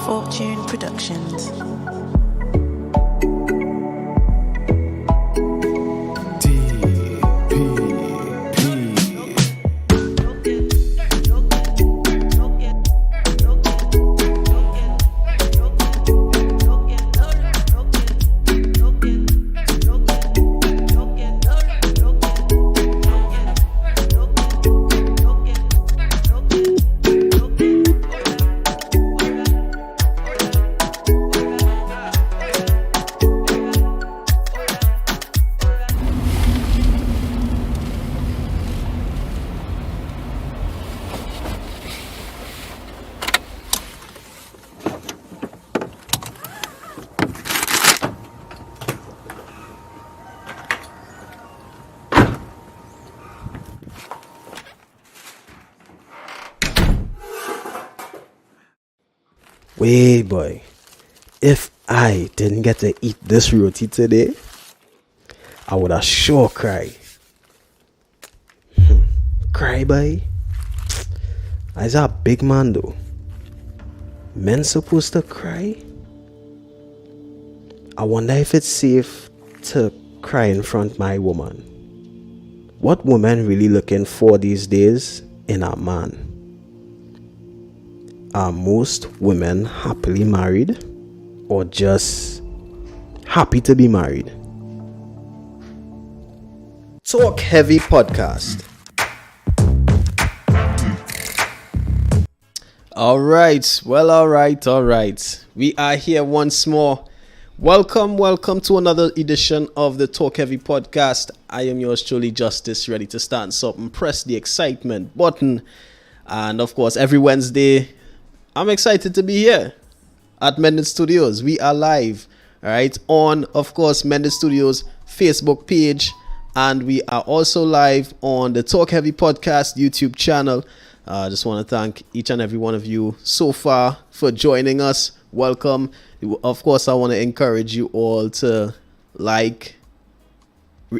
Fortune Productions. Wait, boy. If I didn't get to eat this roti today, I would have sure cried. Cry, boy? I's a big man, though. Men supposed to cry? I wonder if it's safe to cry in front of my woman. What women really looking for these days in a man? Are most women happily married or just happy to be married? Talk Heavy Podcast. All right. We are here once more. Welcome to another edition of the Talk Heavy Podcast. I am yours truly, Justice, ready to start something. Press the excitement button. And of course, every Wednesday, I'm excited to be here at Mended Studios. We are live, all right, on, of course, Mended Studios Facebook page. And we are also live on the Talk Heavy Podcast YouTube channel. I just want to thank each and every one of you so far for joining us. Welcome. Of course, I want to encourage you all to like,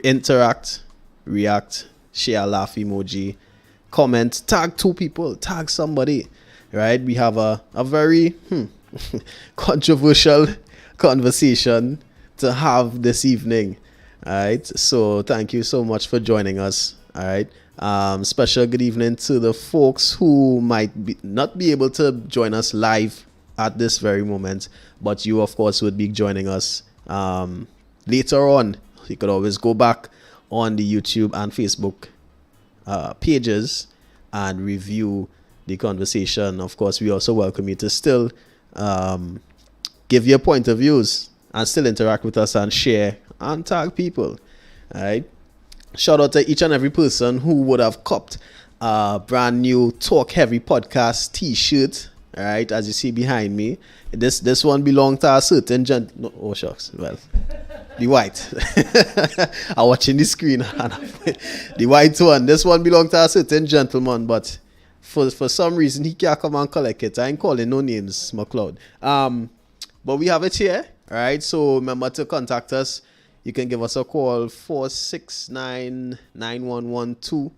interact, react, share a laugh emoji, comment, tag two people, tag somebody. Right, we have a very controversial conversation to have this evening. All right, so thank you so much for joining us. All right, special good evening to the folks who might not be able to join us live at this very moment, but you, of course, would be joining us later on. You could always go back on the YouTube and Facebook pages and review the conversation. Of course, we also welcome you to still give your point of views and still interact with us and share and tag people. All right. Shout out to each and every person who would have copped a brand new Talk Heavy Podcast t-shirt. All right, as you see behind me, this one belongs to a certain no, oh shucks, well, the white. I'm watching the screen. The white one. This one belongs to a certain gentleman, but for some reason he can't come and collect it. I ain't calling no names, McLeod. But we have it here. All right. So remember to contact us. You can give us a call 469-9112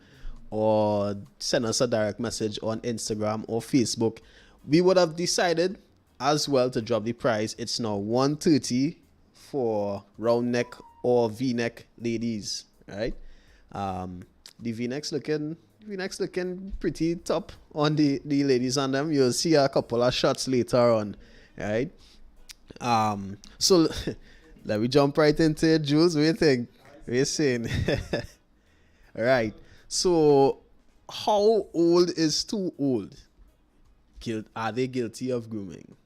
or send us a direct message on Instagram or Facebook. We would have decided as well to drop the price. It's now $130 for round neck or V-neck ladies. Right. The V-necks looking pretty top on the ladies on them. You'll see a couple of shots later on, right? So let me jump right into it, Jules. What do you think? What are you saying? All right. So how old is too old? Are they guilty of grooming?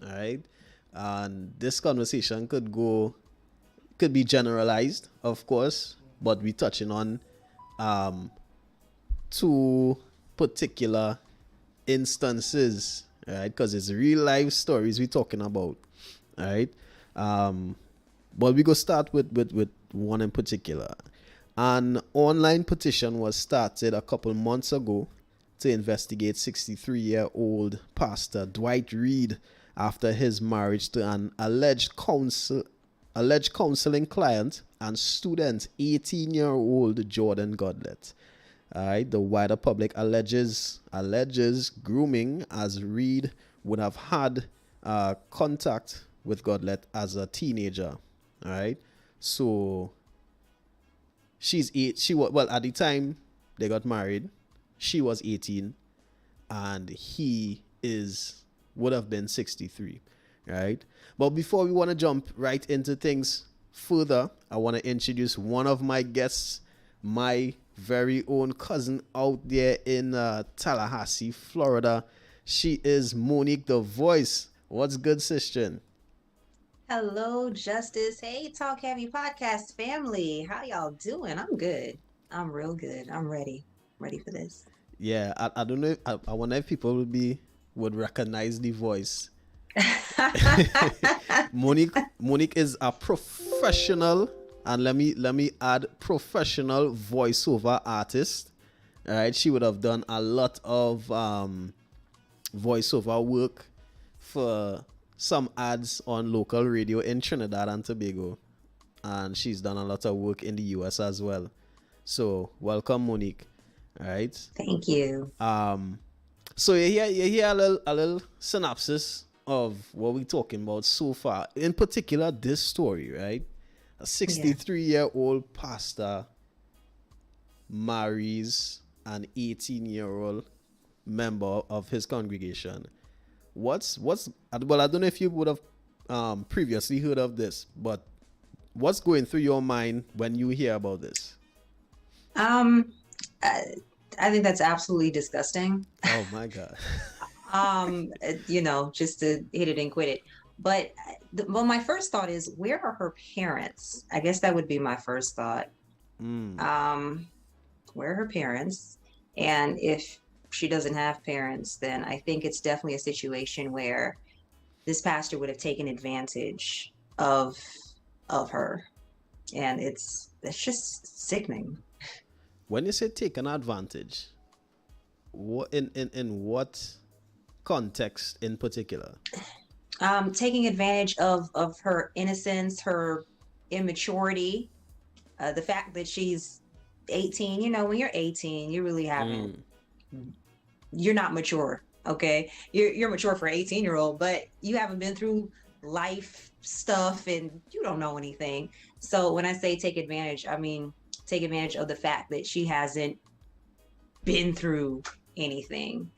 All right. And this conversation could be generalized, of course, but we're touching on two particular instances, right? Because it's real life stories we're talking about, right? But we go start with one in particular. An online petition was started a couple months ago to investigate 63-year-old pastor Dwight Reed after his marriage to an alleged alleged counseling client and student, 18-year-old Jordan Godlet. All right, the wider public alleges grooming, as Reed would have had contact with Godlet as a teenager. All right, so she's eight. She was, well, at the time they got married, she was 18, and he would have been 63. Right, but before we want to jump right into things further, I want to introduce one of my guests, my very own cousin out there in Tallahassee, Florida. She is Monique, the voice. What's good, sister? Hello, Justice. Hey, Talk Heavy Podcast family. How y'all doing? I'm good. I'm real good. I'm ready. Ready for this. Yeah, I don't know. I wonder if people would recognize the voice. Monique is a professional, and let me add, professional voiceover artist. All right, she would have done a lot of voiceover work for some ads on local radio in Trinidad and Tobago, and she's done a lot of work in the US as well. So welcome, Monique. All right, thank you. So you hear a little synopsis of what we're talking about so far. In particular, this story, right? A 63-year-old pastor marries an 18-year-old member of his congregation. Well, I don't know if you would have previously heard of this, but what's going through your mind when you hear about this? I think that's absolutely disgusting. Oh my God. Just to hit it and quit it. But my first thought is, where are her parents? I guess that would be my first thought. Where are her parents? And if she doesn't have parents, then I think it's definitely a situation where this pastor would have taken advantage of her. And it's just sickening. When you say taken advantage, what in what context in particular? Taking advantage of her innocence, her immaturity, the fact that she's 18. When you're 18, you really haven't. You're not mature, okay? You're mature for an 18-year-old, but you haven't been through life stuff and you don't know anything. So when I say take advantage, I mean take advantage of the fact that she hasn't been through anything.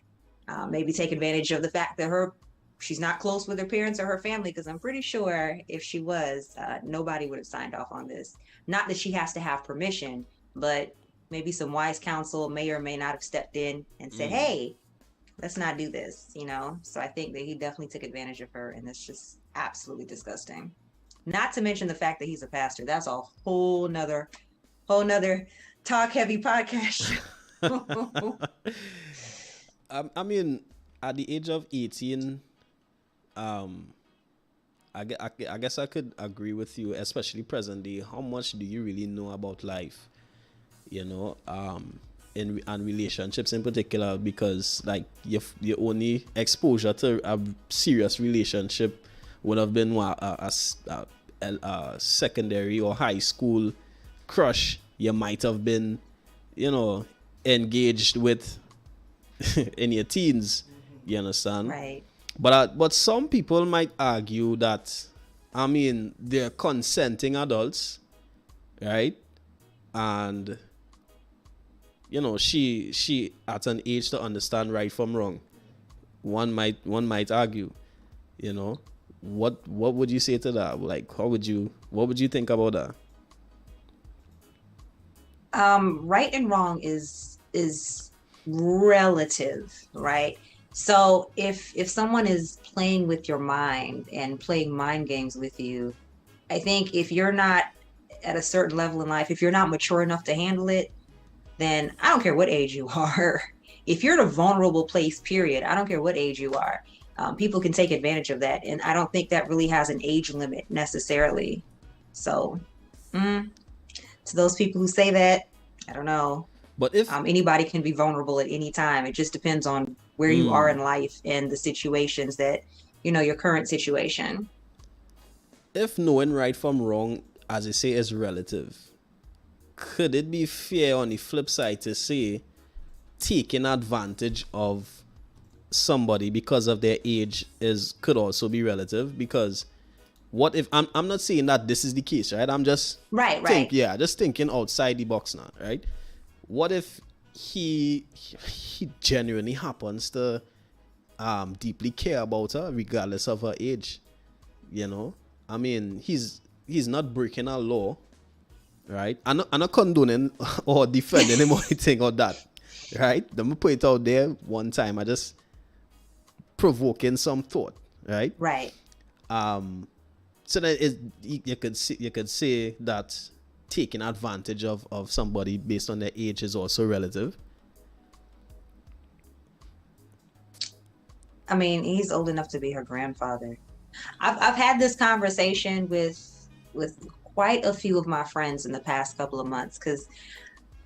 Maybe take advantage of the fact that she's not close with her parents or her family, because I'm pretty sure if she was, nobody would have signed off on this. Not that she has to have permission, but maybe some wise counsel may or may not have stepped in and said, hey, let's not do this, So I think that he definitely took advantage of her, and that's just absolutely disgusting. Not to mention the fact that he's a pastor. That's a whole nother Talk Heavy podcast. I mean, at the age of 18, I guess I could agree with you, especially present day. How much do you really know about life? And relationships in particular, because like your only exposure to a serious relationship would have been a secondary or high school crush you might have been, engaged with in your teens. You understand? Right. But some people might argue that, they're consenting adults, right? And she at an age to understand right from wrong. One might argue, what would you say to that? Like, what would you think about that? Right and wrong is relative, right? So if someone is playing with your mind and playing mind games with you, I think if you're not at a certain level in life, if you're not mature enough to handle it, then I don't care what age you are. If you're in a vulnerable place, period, I don't care what age you are. People can take advantage of that. And I don't think that really has an age limit necessarily. So to those people who say that, I don't know. But if anybody can be vulnerable at any time, it just depends on where you are in life and the situations that, your current situation. if knowing right from wrong, as you say, is relative, could it be fair on the flip side to say taking advantage of somebody because of their age is could also be relative? Because what if I'm not saying that this is the case, right? I'm just Right. just thinking outside the box now, right? What if he genuinely happens to deeply care about her regardless of her age? You know, I mean, he's not breaking a law, right? I'm not condoning or defending him or anything or that, right? Let me put it out there one time. I just provoking some thought, right? Right. So that is, you could say that taking advantage of somebody based on their age is also relative. I mean, he's old enough to be her grandfather. I've had this conversation with quite a few of my friends in the past couple of months because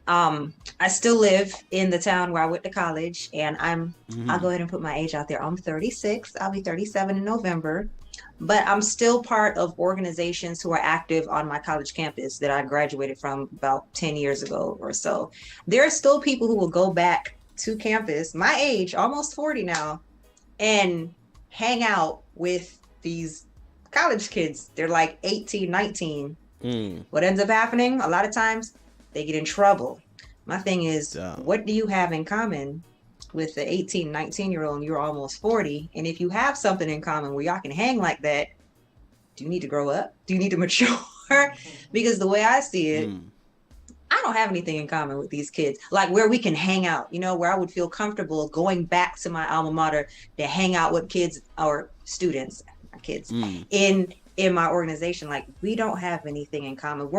I still live in the town where I went to college, and I'll go ahead and put my age out there. I'm 36. I'll be 37 in November, but I'm still part of organizations who are active on my college campus that I graduated from about 10 years ago or so. There are still people who will go back to campus, my age, almost 40 now, and hang out with these college kids. They're like 18, 19. What ends up happening a lot of times, they get in trouble. My thing is, what do you have in common with the 18, 19-year-old and you're almost 40? And if you have something in common where y'all can hang like that, do you need to grow up? Do you need to mature? Because the way I see it, I don't have anything in common with these kids. Like where we can hang out, you know, where I would feel comfortable going back to my alma mater to hang out with kids or students, kids, in my organization. Like we don't have anything in common.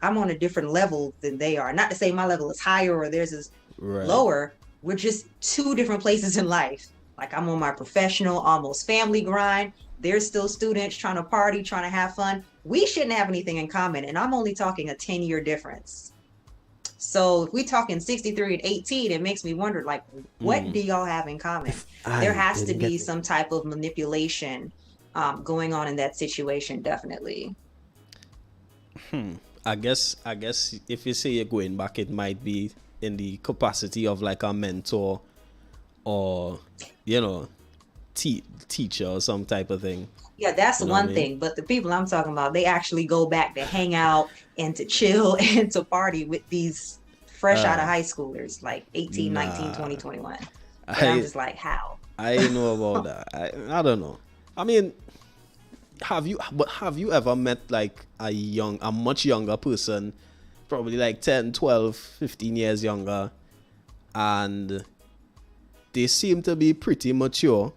I'm on a different level than they are. Not to say my level is higher or theirs is lower. We're just two different places in life. Like I'm on my professional, almost family grind. They're still students trying to party, trying to have fun. We shouldn't have anything in common. And I'm only talking a 10-year difference. So if we talking 63 and 18, it makes me wonder, like, what do y'all have in common? There has to be some type of manipulation going on in that situation, definitely. I guess if you say you're going back, it might be in the capacity of like a mentor or, you know, teacher or some type of thing. Yeah, that's one thing. But the people I'm talking about, they actually go back to hang out and to chill and to party with these fresh out of high schoolers, like 18, 19, 20, 21. And I'm just like, how? I know about that. I don't know. I mean, have you ever met like a much younger person, probably like 10, 12, 15 years younger, and they seem to be pretty mature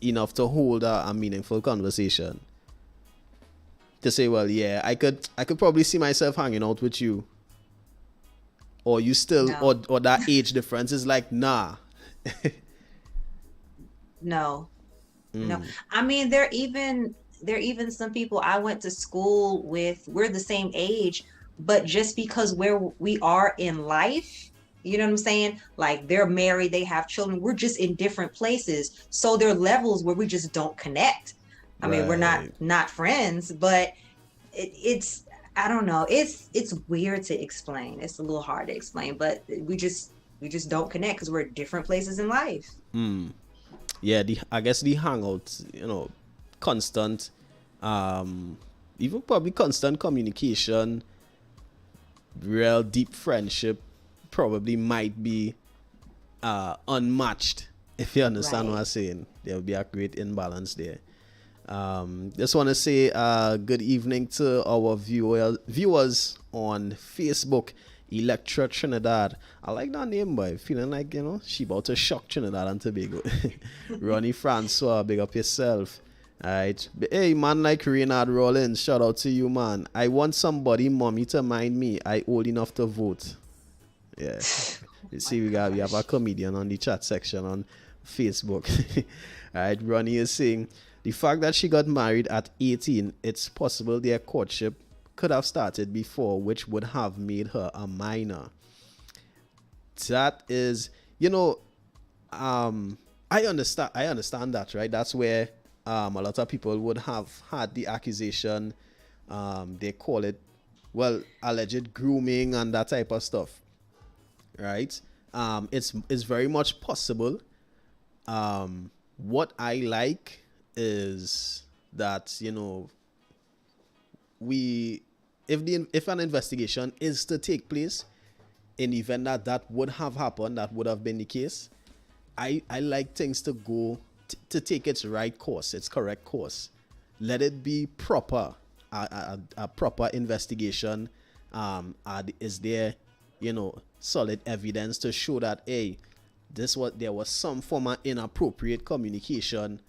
enough to hold a meaningful conversation to say, well, yeah, I could probably see myself hanging out with you, or you still or that age difference is like, nah. No. I mean, there even some people I went to school with, we're the same age, but just because where we are in life, you know what I'm saying? Like they're married, they have children. We're just in different places. So there are levels where we just don't connect. I mean, we're not friends, but it's, I don't know. It's weird to explain. It's a little hard to explain, but we just don't connect because we're at different places in life. Yeah, I guess the hangouts, you know, constant, even probably constant communication, real deep friendship probably might be unmatched, if you understand what I'm saying. There will be a great imbalance there. Just want to say good evening to our viewers on Facebook. Electra Trinidad. I like that name, boy. Feeling like, you know, she about to shock Trinidad and Tobago. Ronnie Francois, big up yourself. Alright. Hey, man like Reynard Rollins, shout out to you, man. I want somebody, mommy, to mind me. I old enough to vote. Yeah. You see, we have a comedian on the chat section on Facebook. Alright, Ronnie is saying, the fact that she got married at 18, it's possible their courtship could have started before, which would have made her a minor. That is, you know, I understand that, right? That's where a lot of people would have had the accusation. They call it, well, alleged grooming and that type of stuff, right? It's very much possible. What I like is that, you know, if an investigation is to take place, in the event that would have happened, that would have been the case, I like things to go to take its right course, its correct course. Let it be proper, a proper investigation. Is there, you know, solid evidence to show that, hey, there was some form of inappropriate communication,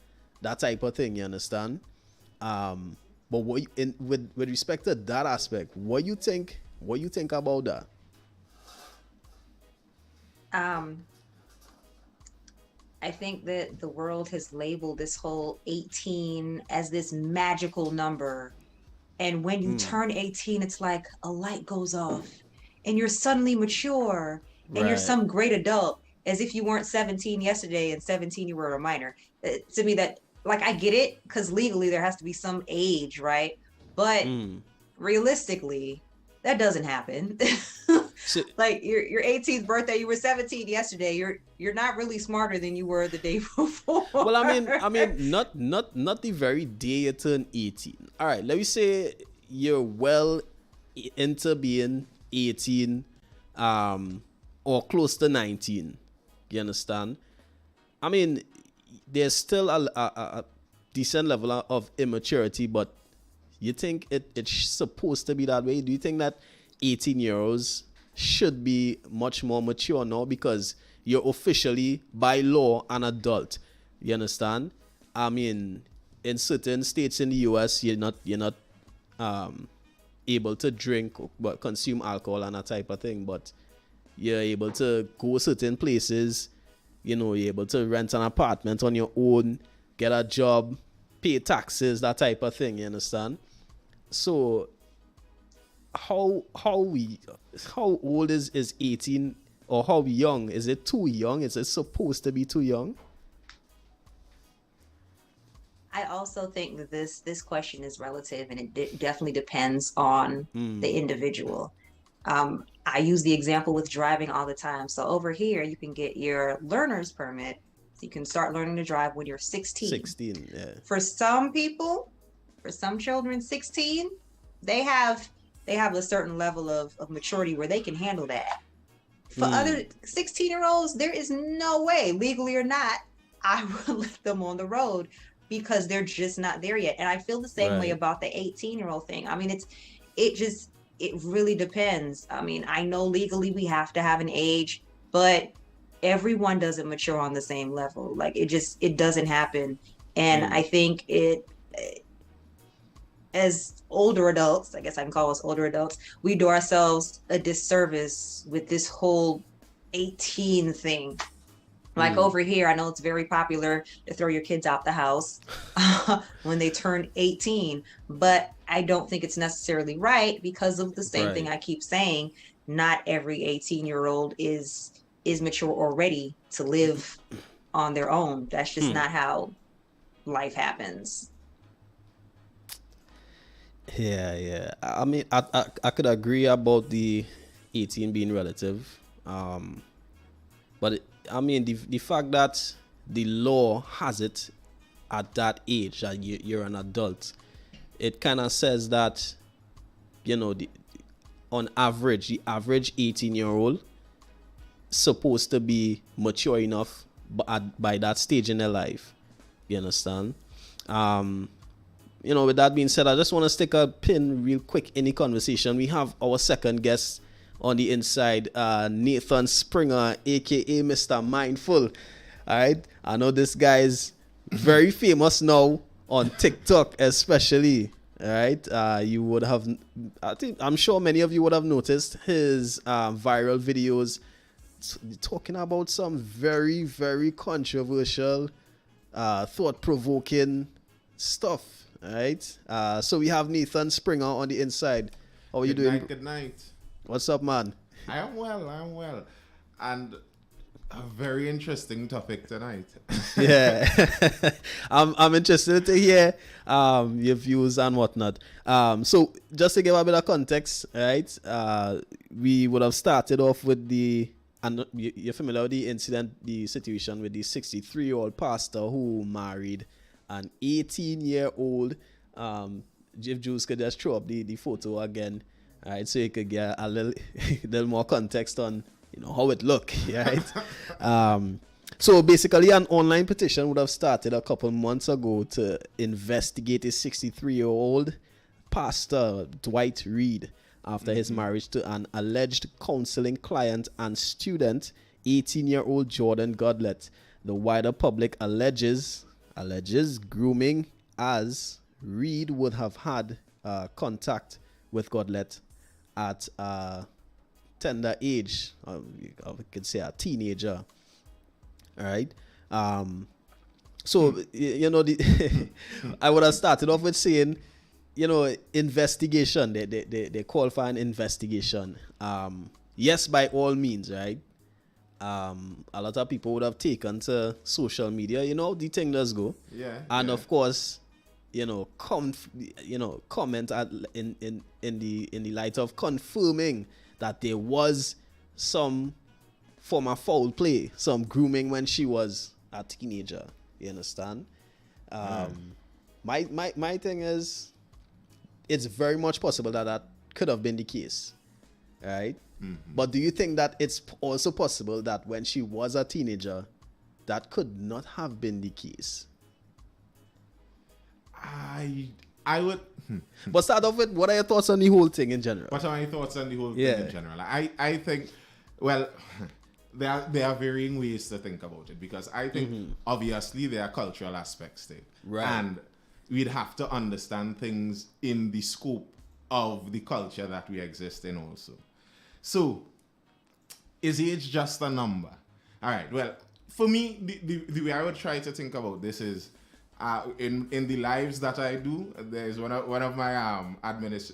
that type of thing, you understand? But with respect to that aspect, what you think about that? I think that the world has labeled this whole 18 as this magical number. And when you turn 18, it's like a light goes off and you're suddenly mature and you're Right. some great adult, as if you weren't 17 yesterday and 17 you were a minor. To me, that, like, I get it, because legally there has to be some age, right? But realistically, that doesn't happen. So, Like your 18th birthday, you were 17 yesterday. You're not really smarter than you were the day before. well, I mean, not the very day you turn 18. All right, let me say you're well into being 18, or close to 19. You understand? I mean, there's still a decent level of immaturity, but you think it's supposed to be that way? Do you think that 18-year-olds should be much more mature now because you're officially, by law, an adult? You understand? I mean, in certain states in the US, you're not able to drink but consume alcohol and that type of thing, but you're able to go certain places. You know, you're able to rent an apartment on your own, get a job, pay taxes, that type of thing. You understand? So how old is 18, or how young? Is it too young? Is it supposed to be too young? I also think that this question is relative, and it definitely depends on the individual. I use the example with driving all the time. So over here, you can get your learner's permit. So you can start learning to drive when you're 16. 16, yeah. For some people, for some children, 16, they have a certain level of maturity where they can handle that. For other 16-year-olds, there is no way, legally or not, I would let them on the road, because they're just not there yet. And I feel the same way about the 18-year-old thing. I mean, it really depends. I mean, I know legally we have to have an age, but everyone doesn't mature on the same level. Like, it doesn't happen. And I think as older adults, I guess I can call us older adults, we do ourselves a disservice with this whole 18 thing. Like over here, I know it's very popular to throw your kids out the house when they turn 18, but I don't think it's necessarily right, because of the same thing I keep saying. Not every 18-year-old is mature or ready to live on their own. That's just not how life happens. Yeah. I mean, I could agree about the 18 being relative, but I mean, the fact that the law has it at that age, that you're an adult, it kind of says that, you know, on average, the average 18-year-old supposed to be mature enough by that stage in their life. You understand? You know, with that being said, I just want to stick a pin real quick in the conversation. We have our second guest on the inside, Nathan Springer, aka Mr. Mindful. All right, I know this guy is very famous now on TikTok, especially. All right, you would have, I'm sure many of you would have noticed his viral videos talking about some very, very controversial, thought-provoking stuff. All right, so we have Nathan Springer on the inside. How are you doing? Good night. What's up, man? I am well. And A very interesting topic tonight. Yeah. I'm interested to hear your views and whatnot. So just to give a bit of context, right? We would have started off with and you're familiar with the incident, the situation with the 63-year-old pastor who married an 18-year-old. If Jules could just throw up the photo again, all right, so you could get a little more context on how it look, right? So basically an online petition would have started a couple months ago to investigate a 63-year-old pastor, Dwight Reed, after his marriage to an alleged counseling client and student, 18-year-old Jordan Godlet. The wider public alleges grooming, as Reed would have had contact with Godlet at tender age, I could say a teenager. All right. So I would have started off with saying, investigation. They call for an investigation. Yes, by all means, right? A lot of people would have taken to social media. The thing does go. Yeah. And yeah. of course, comment in the light of confirming that there was some form of foul play, some grooming when she was a teenager. You understand? My thing is, it's very much possible that could have been the case, right? Mm-hmm. But do you think that it's also possible that when she was a teenager, that could not have been the case? I would. But start off with, what are your thoughts on the whole thing in general? What are my thoughts on the whole thing in general? I think, well, there are varying ways to think about it, because I think obviously there are cultural aspects to it. Right. And we'd have to understand things in the scope of the culture that we exist in also. So, is age just a number? All right, well, for me, the way I would try to think about this is, in the lives that I do, there's one of my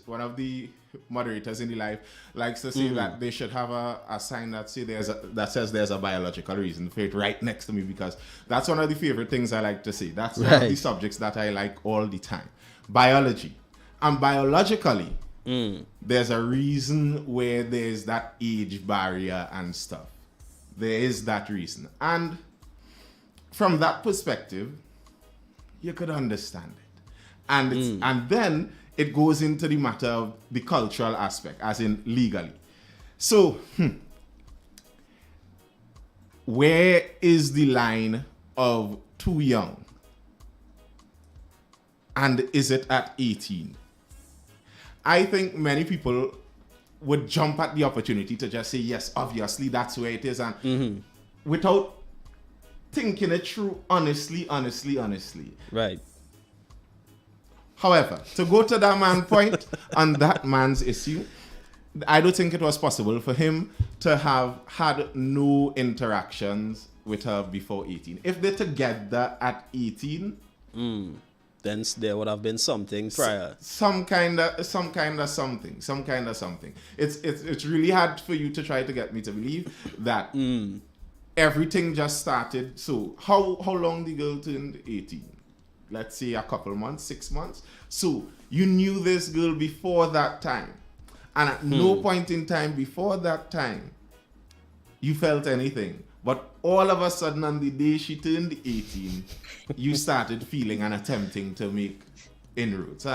one of the moderators in the live likes to say that they should have a sign that says there's a biological reason for it right next to me, because that's one of the favorite things I like to say. That's one of the subjects that I like all the time. Biology. And biologically, there's a reason where there's that age barrier and stuff. There is that reason. And from that perspective, you could understand it. And and then it goes into the matter of the cultural aspect, as in legally. So, where is the line of too young? And is it at 18? I think many people would jump at the opportunity to just say, yes, obviously that's where it is, and without thinking it through honestly. Right. However, to go to that man's point on that man's issue, I don't think it was possible for him to have had no interactions with her before 18. If they're together at 18, then there would have been something prior. Some kind of something. It's really hard for you to try to get me to believe that everything just started. So how long the girl turned 18? Let's say a couple months, 6 months. So you knew this girl before that time. And at no point in time before that time, you felt anything. But all of a sudden, on the day she turned 18, you started feeling and attempting to make inroads.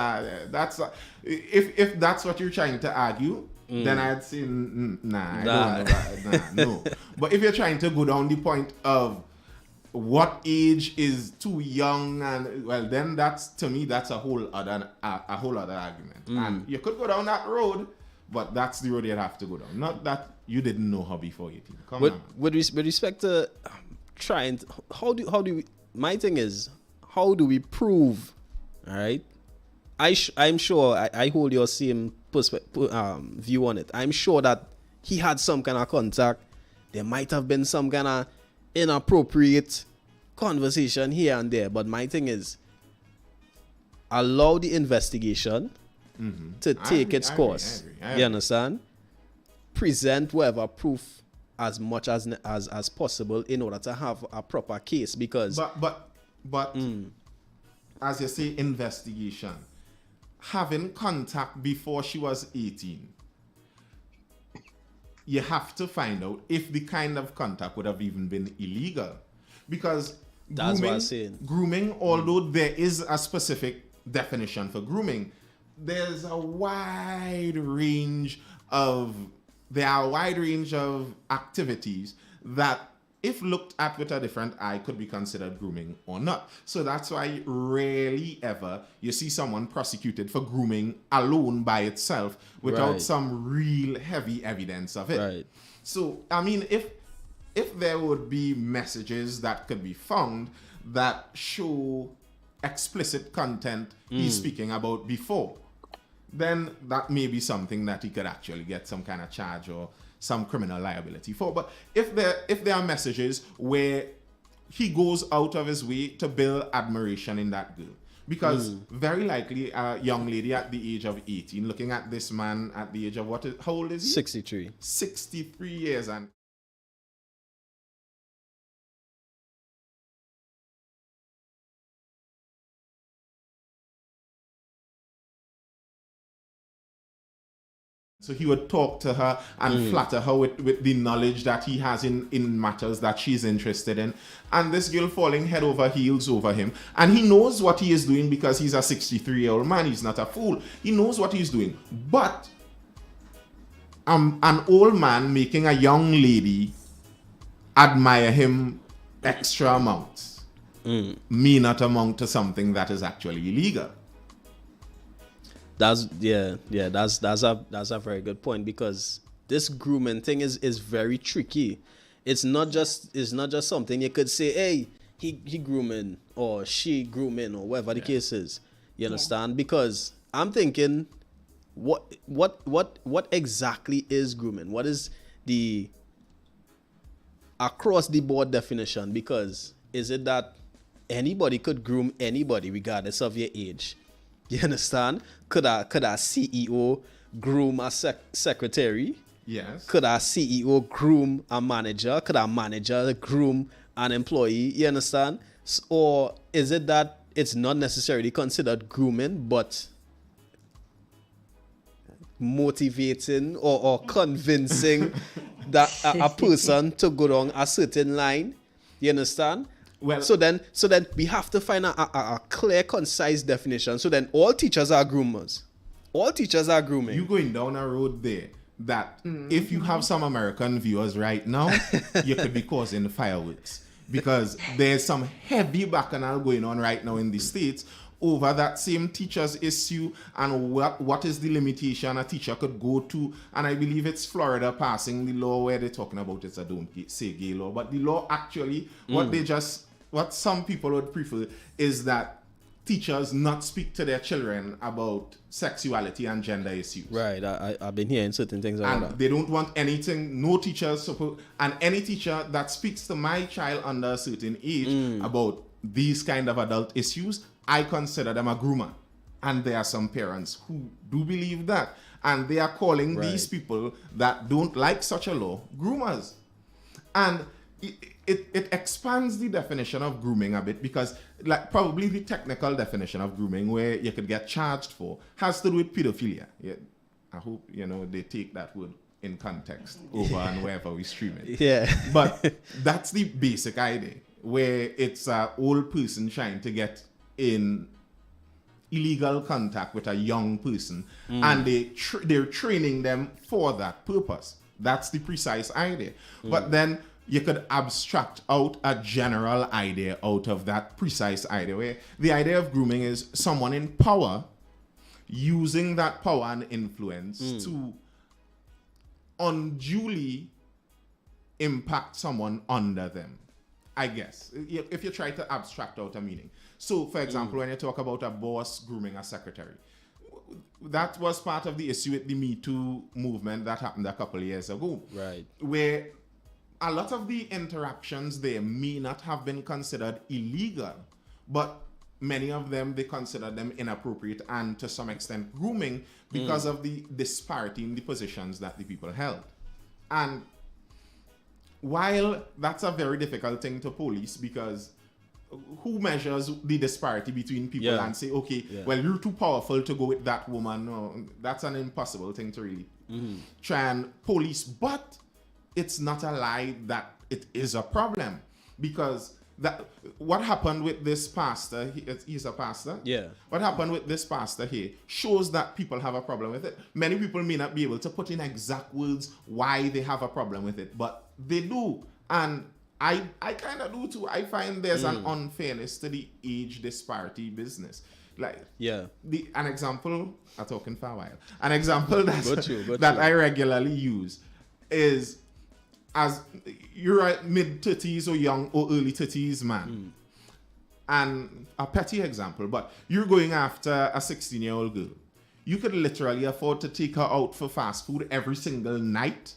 If that's what you're trying to argue, then I'd say, nah, I don't know. No. But if you're trying to go down the point of what age is too young, and well, then that's, to me, that's a whole other argument. And you could go down that road, but that's the road you'd have to go down. Not that you didn't know her before 18. Come on. With respect to trying, how do we? My thing is, how do we prove? All right, I'm sure I hold your same view on it. I'm sure that he had some kind of contact. There might have been some kind of inappropriate conversation here and there. But my thing is, allow the investigation to take its course. I agree. You understand? Present whatever proof as much as possible in order to have a proper case, because but as you say, investigation, having contact before she was 18, you have to find out if the kind of contact would have even been illegal, because that's what I'm saying. Grooming, although there is a specific definition for grooming, there's a wide range of activities that, if looked at with a different eye, could be considered grooming or not. So that's why rarely ever you see someone prosecuted for grooming alone by itself without Right. some real heavy evidence of it. Right. So, I mean, if there would be messages that could be found that show explicit content he's speaking about before, then that may be something that he could actually get some kind of charge or some criminal liability for. But if there are messages where he goes out of his way to build admiration in that girl, because very likely a young lady at the age of 18 looking at this man at the age of how old is he? 63. 63 years. And so he would talk to her and flatter her with the knowledge that he has in matters that she's interested in. And this girl falling head over heels over him. And he knows what he is doing because he's a 63-year-old man. He's not a fool. He knows what he's doing. But an old man making a young lady admire him extra amounts may not amount to something that is actually illegal. That's a very good point, because this grooming thing is very tricky. It's not just something you could say, hey, he grooming or she grooming or whatever the case is. You understand? Because I'm thinking, what exactly is grooming? What is the across the board definition? Because is it that anybody could groom anybody regardless of your age? You understand? Could a CEO groom a secretary? Yes. Could a CEO groom a manager? Could a manager groom an employee? You understand? Or is it that it's not necessarily considered grooming, but motivating or convincing that a person to go down a certain line? You understand? Well, So then we have to find a clear, concise definition. So then all teachers are groomers. All teachers are grooming. you going down a road there that if you have some American viewers right now, you could be causing fireworks, because there's some heavy bacchanal going on right now in the States over that same teacher's issue and what is the limitation a teacher could go to. And I believe it's Florida passing the law where they're talking about it's a don't say gay law, but the law actually what some people would prefer is that teachers not speak to their children about sexuality and gender issues. Right. I've been hearing certain things about And that. they don't want anything, no teachers and any teacher that speaks to my child under a certain age about these kind of adult issues, I consider them a groomer. And there are some parents who do believe that. And they are calling these people that don't like such a law groomers. And it expands the definition of grooming a bit, because like probably the technical definition of grooming where you could get charged for has to do with pedophilia. Yeah, I hope they take that word in context over and wherever we stream it. Yeah. But that's the basic idea, where it's an old person trying to get in illegal contact with a young person, and they're training them for that purpose. That's the precise idea. But then you could abstract out a general idea out of that precise idea, where the idea of grooming is someone in power using that power and influence to unduly impact someone under them, I guess, if you try to abstract out a meaning. So, for example, when you talk about a boss grooming a secretary, that was part of the issue with the Me Too movement that happened a couple of years ago. Right. Where a lot of the interactions there may not have been considered illegal, but many of them, they consider them inappropriate and to some extent grooming because of the disparity in the positions that the people held. And while that's a very difficult thing to police, because who measures the disparity between people and say, okay, well, you're too powerful to go with that woman? No, that's an impossible thing to really try and police. But it's not a lie that it is a problem, because that what happened with this pastor, he's a pastor. Yeah. What happened with this pastor here shows that people have a problem with it. Many people may not be able to put in exact words why they have a problem with it, but they do. And I kind of do too. I find there's an unfairness to the age disparity business. Like, an example, I'm talking for a while. An example that I regularly use is, as you're a mid 30s or young or early 30s man, and a petty example, but you're going after a 16-year-old girl. You could literally afford to take her out for fast food every single night,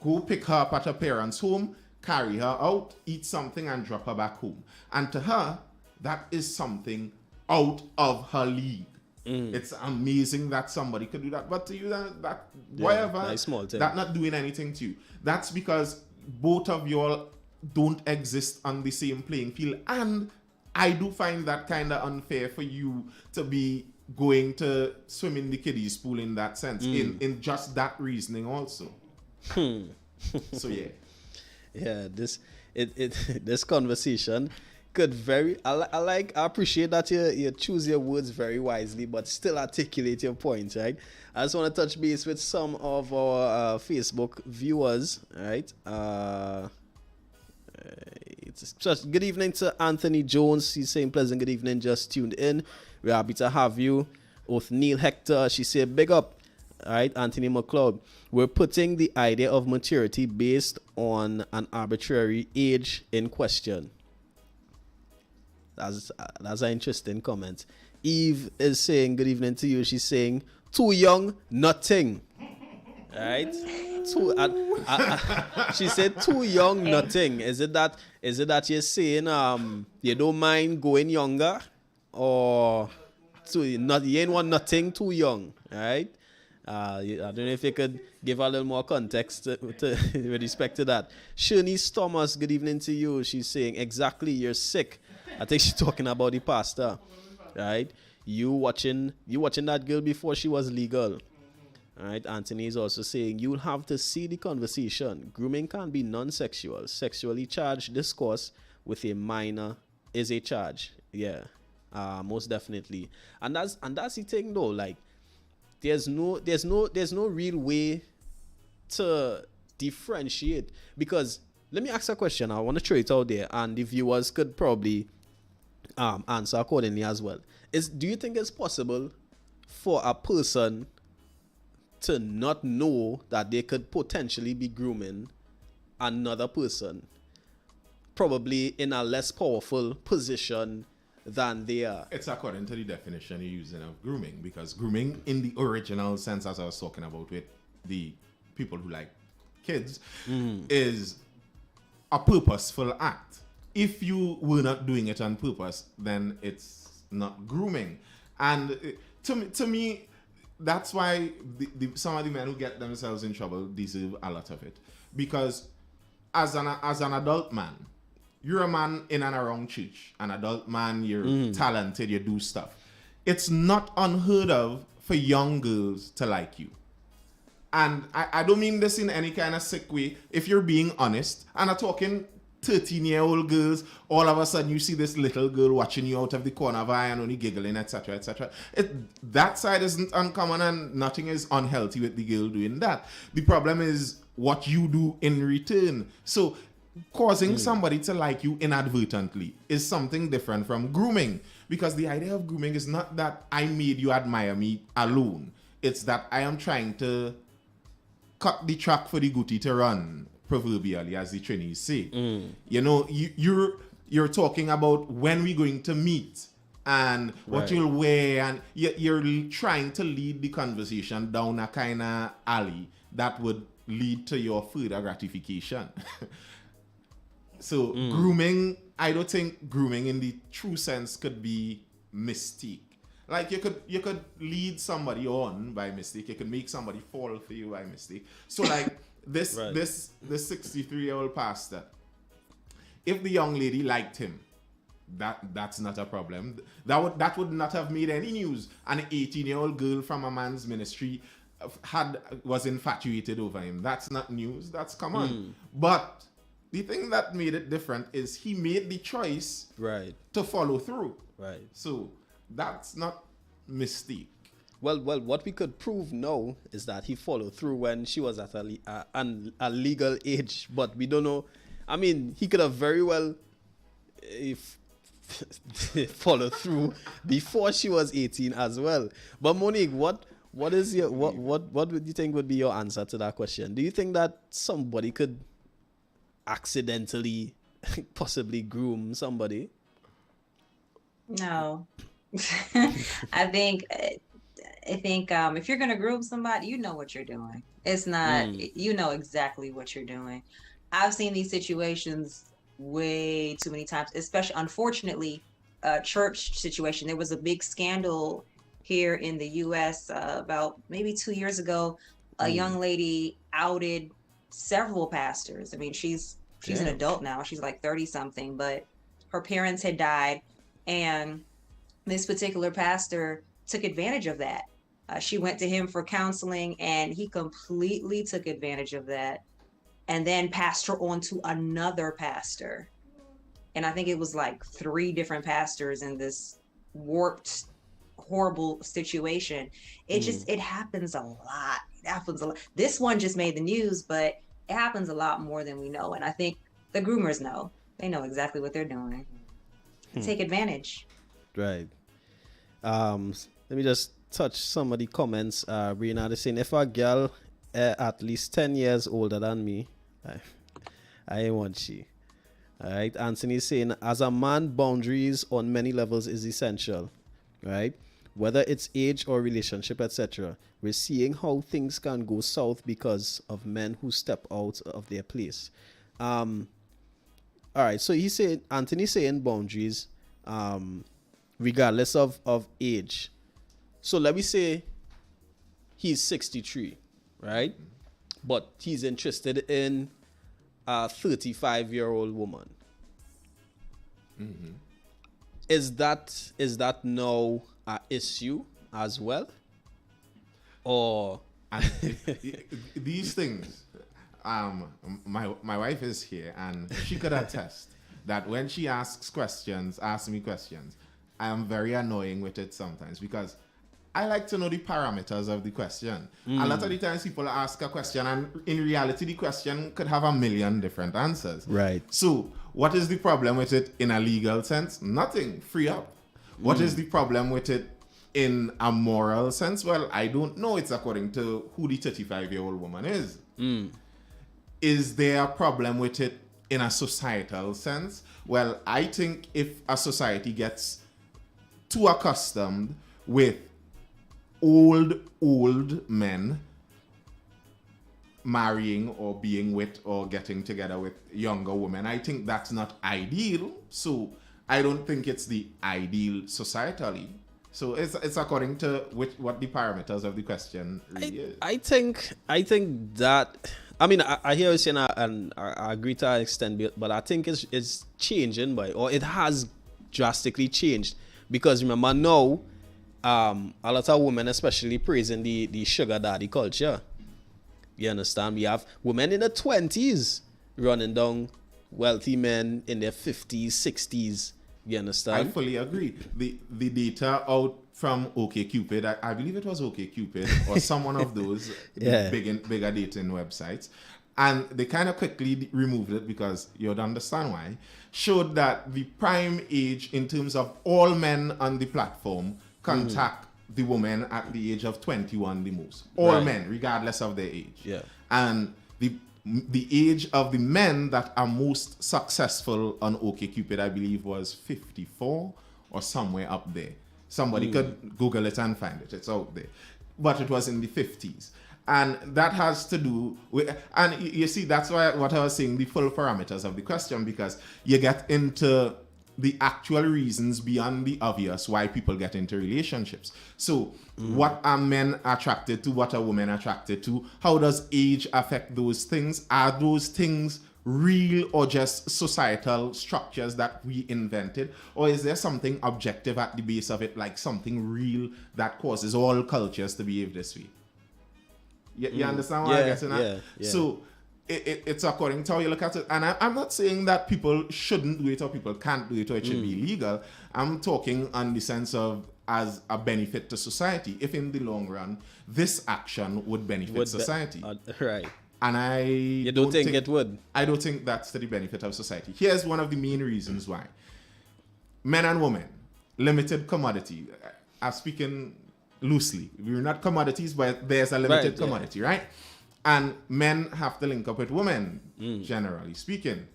go pick her up at her parents' home, carry her out, eat something, and drop her back home. And to her, that is something out of her league. It's amazing that somebody could do that. But to you, that whatever, nice small thing. that not doing anything to you. That's because both of you all don't exist on the same playing field. And I do find that kind of unfair for you to be going to swim in the kiddies pool in that sense, in just that reasoning also. So this conversation could I appreciate that you choose your words very wisely, but still articulate your points, right? I just want to touch base with some of our Facebook viewers, right? It's just good evening to Anthony Jones. He's saying pleasant good evening, just tuned in. We're happy to have you. Othniel Hector, she said big up. All right, Anthony McLeod. We're putting the idea of maturity based on an arbitrary age in question. That's an interesting comment. Eve is saying good evening to you. She's saying too young, nothing. All right. She said too young, nothing. Is it that you're saying you don't mind going younger, or you ain't want nothing too young, all right? I don't know if you could give a little more context with respect to that. Shanice Thomas, good evening to you. She's saying exactly, you're sick. I think she's talking about the pastor, right? You watching that girl before she was legal. All right, Anthony is also saying you'll have to see the conversation. Grooming can be non-sexual. Sexually charged discourse with a minor is a charge. Yeah, most definitely. And that's the thing though. Like, there's no real way to differentiate, because let me ask a question. I want to throw it out there, and the viewers could probably answer accordingly as well. Do you think it's possible for a person to not know that they could potentially be grooming another person, probably in a less powerful position than they are? It's according to the definition you're using of grooming, because grooming in the original sense, as I was talking about with the people who like kids, is a purposeful act. If you were not doing it on purpose, then it's not grooming. And to me, that's why some of the men who get themselves in trouble deserve a lot of it. Because as an adult man, you're a man in and around church. An adult man, you're talented, you do stuff. It's not unheard of for young girls to like you. And I don't mean this in any kind of sick way. If you're being honest, and I'm talking 13-year-old girls, all of a sudden you see this little girl watching you out of the corner of her eye and only giggling, etc., etc. That side isn't uncommon, and nothing is unhealthy with the girl doing that. The problem is what you do in return. So causing somebody to like you inadvertently is something different from grooming, because the idea of grooming is not that I made you admire me alone. It's that I am trying to cut the track for the goatee to run, proverbially, as the Trinis say. You know, you're talking about when we're going to meet and what you'll wear, and you're trying to lead the conversation down a kind of alley that would lead to your further gratification. So grooming, I don't think grooming in the true sense could be mistake. Like, you could lead somebody on by mistake. You could make somebody fall for you by mistake. So like this 63-year-old pastor, if the young lady liked him, that's not a problem. That would not have made any news. An 18-year-old girl from a man's ministry was infatuated over him. That's not news. That's common. But the thing that made it different is he made the choice to follow through. Right. So that's not mistake. Well, what we could prove now is that he followed through when she was at a legal age, but we don't know. I mean, he could have very well followed through before she was 18 as well. But Monique, what would you think would be your answer to that question? Do you think that somebody could accidentally possibly groom somebody? No. I think if you're gonna groom somebody, you know what you're doing. It's not you know exactly what you're doing. I've seen these situations way too many times, especially unfortunately, church situation. There was a big scandal here in the US about maybe 2 years ago. A young lady outed several pastors. I mean, she's an adult now. She's like 30 something, but her parents had died, and this particular pastor took advantage of that. She went to him for counseling, and he completely took advantage of that, and then passed her on to another pastor. And I think it was like 3 different pastors in this warped, horrible situation. It happens a lot. It happens a lot. This one just made the news, but it happens a lot more than we know. And I think the groomers know. They know exactly what they're doing. Take advantage. Right. Let me just touch some of the comments. Brianna is saying, if a girl at least 10 years older than me, I ain't want she. All right. Anthony is saying, as a man, boundaries on many levels is essential. Right. Whether it's age or relationship, etc. We're seeing how things can go south because of men who step out of their place. All right. So Anthony saying boundaries, regardless of age. So let me say he's 63, right? But he's interested in a 35-year-old woman. Is that now an issue as well? Or these things, my wife is here, and she could attest that when she asks me questions, I am very annoying with it sometimes, because I like to know the parameters of the question. A lot of the times people ask a question, and in reality the question could have a million different answers. Right. So what is the problem with it in a legal sense? Nothing. Free up. What is the problem with it in a moral sense? Well, I don't know. It's according to who the 35-year-old woman is. Is there a problem with it in a societal sense? Well, I think if a society gets too accustomed with old men marrying or being with or getting together with younger women, I think that's not ideal. So I don't think it's the ideal societally. So it's according to what the parameters of the question really is. I think that, I mean, I hear you saying, and I agree to an extent, but I think it's changing, or it has drastically changed, because remember now, a lot of women especially praising the sugar daddy culture. You understand? We have women in their 20s running down wealthy men in their 50s, 60s. You understand? I fully agree. The data out from OkCupid, I believe it was OkCupid or someone of those bigger dating websites, and they kind of quickly removed it because you'd understand why, showed that the prime age in terms of all men on the platform contact the woman at the age of 21 the most. All men, regardless of their age. Yeah. And the age of the men that are most successful on OkCupid, I believe, was 54 or somewhere up there. Somebody could Google it and find it. It's out there. But it was in the 50s. And that has to do with, and you see, that's why what I was saying, the full parameters of the question, because you get into the actual reasons beyond the obvious why people get into relationships. So what are men attracted to? What are women attracted to? How does age affect those things? Are those things real or just societal structures that we invented? Or is there something objective at the base of it, like something real that causes all cultures to behave this way? You understand what I'm getting at? Yeah. So it's according to how you look at it. And I'm not saying that people shouldn't do it or people can't do it or it should be illegal. I'm talking on the sense of as a benefit to society. If in the long run, this action would benefit society. Right. And You don't think it would? I don't think that's to the benefit of society. Here's one of the main reasons why. Men and women, limited commodity. I'm speaking loosely. We're not commodities, but there's a limited commodity, right? And men have to link up with women, generally speaking.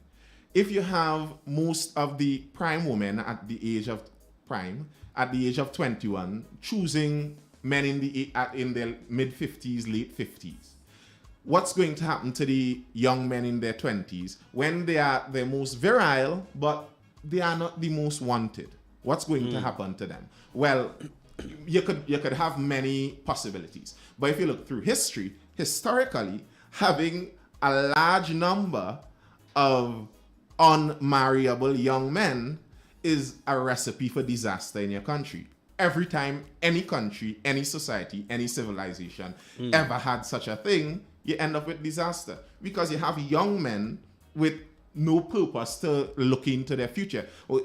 If you have most of the prime women at the age of prime, at the age of 21, choosing men in their mid-50s, late 50s, what's going to happen to the young men in their 20s when they are the most virile, but they are not the most wanted? What's going to happen to them? Well, you could have many possibilities. But if you look through history, historically, having a large number of unmarriable young men is a recipe for disaster in your country. Every time any country, any society, any civilization ever had such a thing, you end up with disaster because you have young men with no purpose to look into their future. Or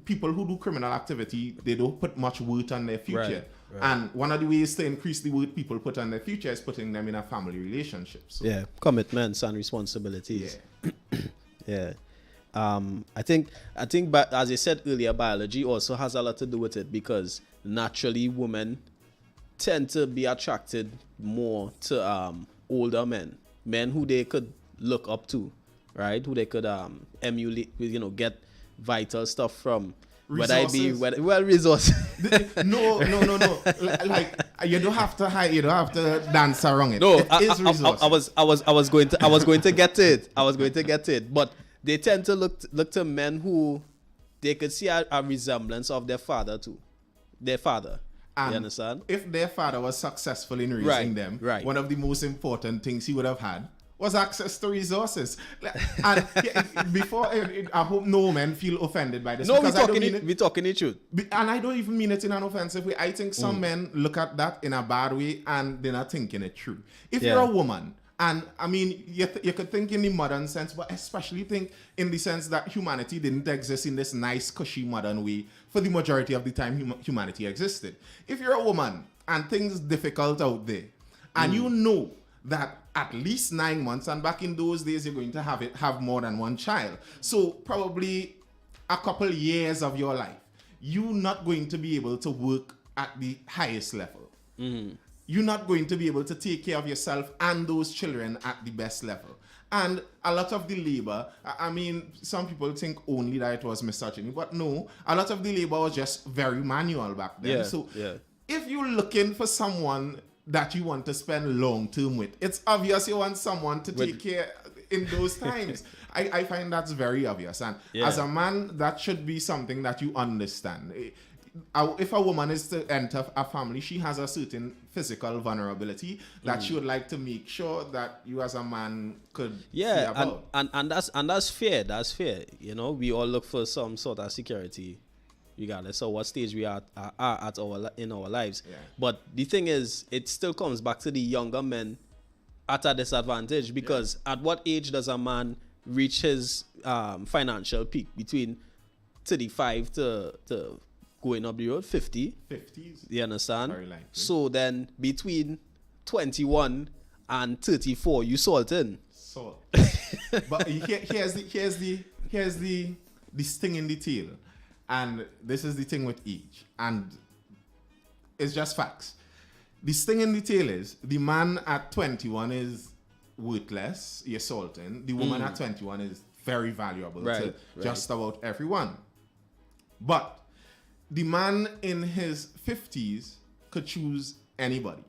people who do criminal activity, they don't put much weight on their future. Right. And one of the ways to increase the weight people put on their future is putting them in a family relationship. So. Yeah, commitments and responsibilities. Yeah. I think, but as I said earlier, biology also has a lot to do with it because naturally women tend to be attracted more to older men who they could look up to, right? Who they could emulate, get vital stuff from. Resources. Resources. No. Like you don't have to hide. You don't have to dance around it. No, it is resources. I was going to get to it. I was going to get to it, but they tend to look to men who they could see a resemblance of their father to their father. And you understand? If their father was successful in raising them, one of the most important things he would have had was access to resources. And before, I hope no men feel offended by this. No, we're talking the truth. And I don't even mean it in an offensive way. I think some men look at that in a bad way and they're not thinking it true. If you're a woman, and I mean, you could think in the modern sense, but especially think in the sense that humanity didn't exist in this nice, cushy, modern way for the majority of the time humanity existed. If you're a woman and things difficult out there, and you know that at least 9 months, and back in those days, you're going to have more than one child. So probably a couple years of your life, you're not going to be able to work at the highest level. You're not going to be able to take care of yourself and those children at the best level. And a lot of the labor, I mean, some people think only that it was misogyny, but no, a lot of the labor was just very manual back then. If you're looking for someone that you want to spend long term with, it's obvious you want someone to take care in those times. I find that's very obvious. And as a man, that should be something that you understand. If a woman is to enter a family, she has a certain physical vulnerability that she would like to make sure that you as a man could see about. And that's fair. That's fair. We all look for some sort of security, regardless of what stage we are at in our lives. But the thing is, it still comes back to the younger men at a disadvantage because at what age does a man reach his financial peak? Between 35 to going up the road, 50. 50s. You understand? Very likely. So then between 21 and 34, you salt in. Salt. But here's the sting in the tail. And this is the thing with age. And it's just facts. The sting in the tail is the man at 21 is worthless, you're salting. The woman at 21 is very valuable to just about everyone. But the man in his 50s could choose anybody.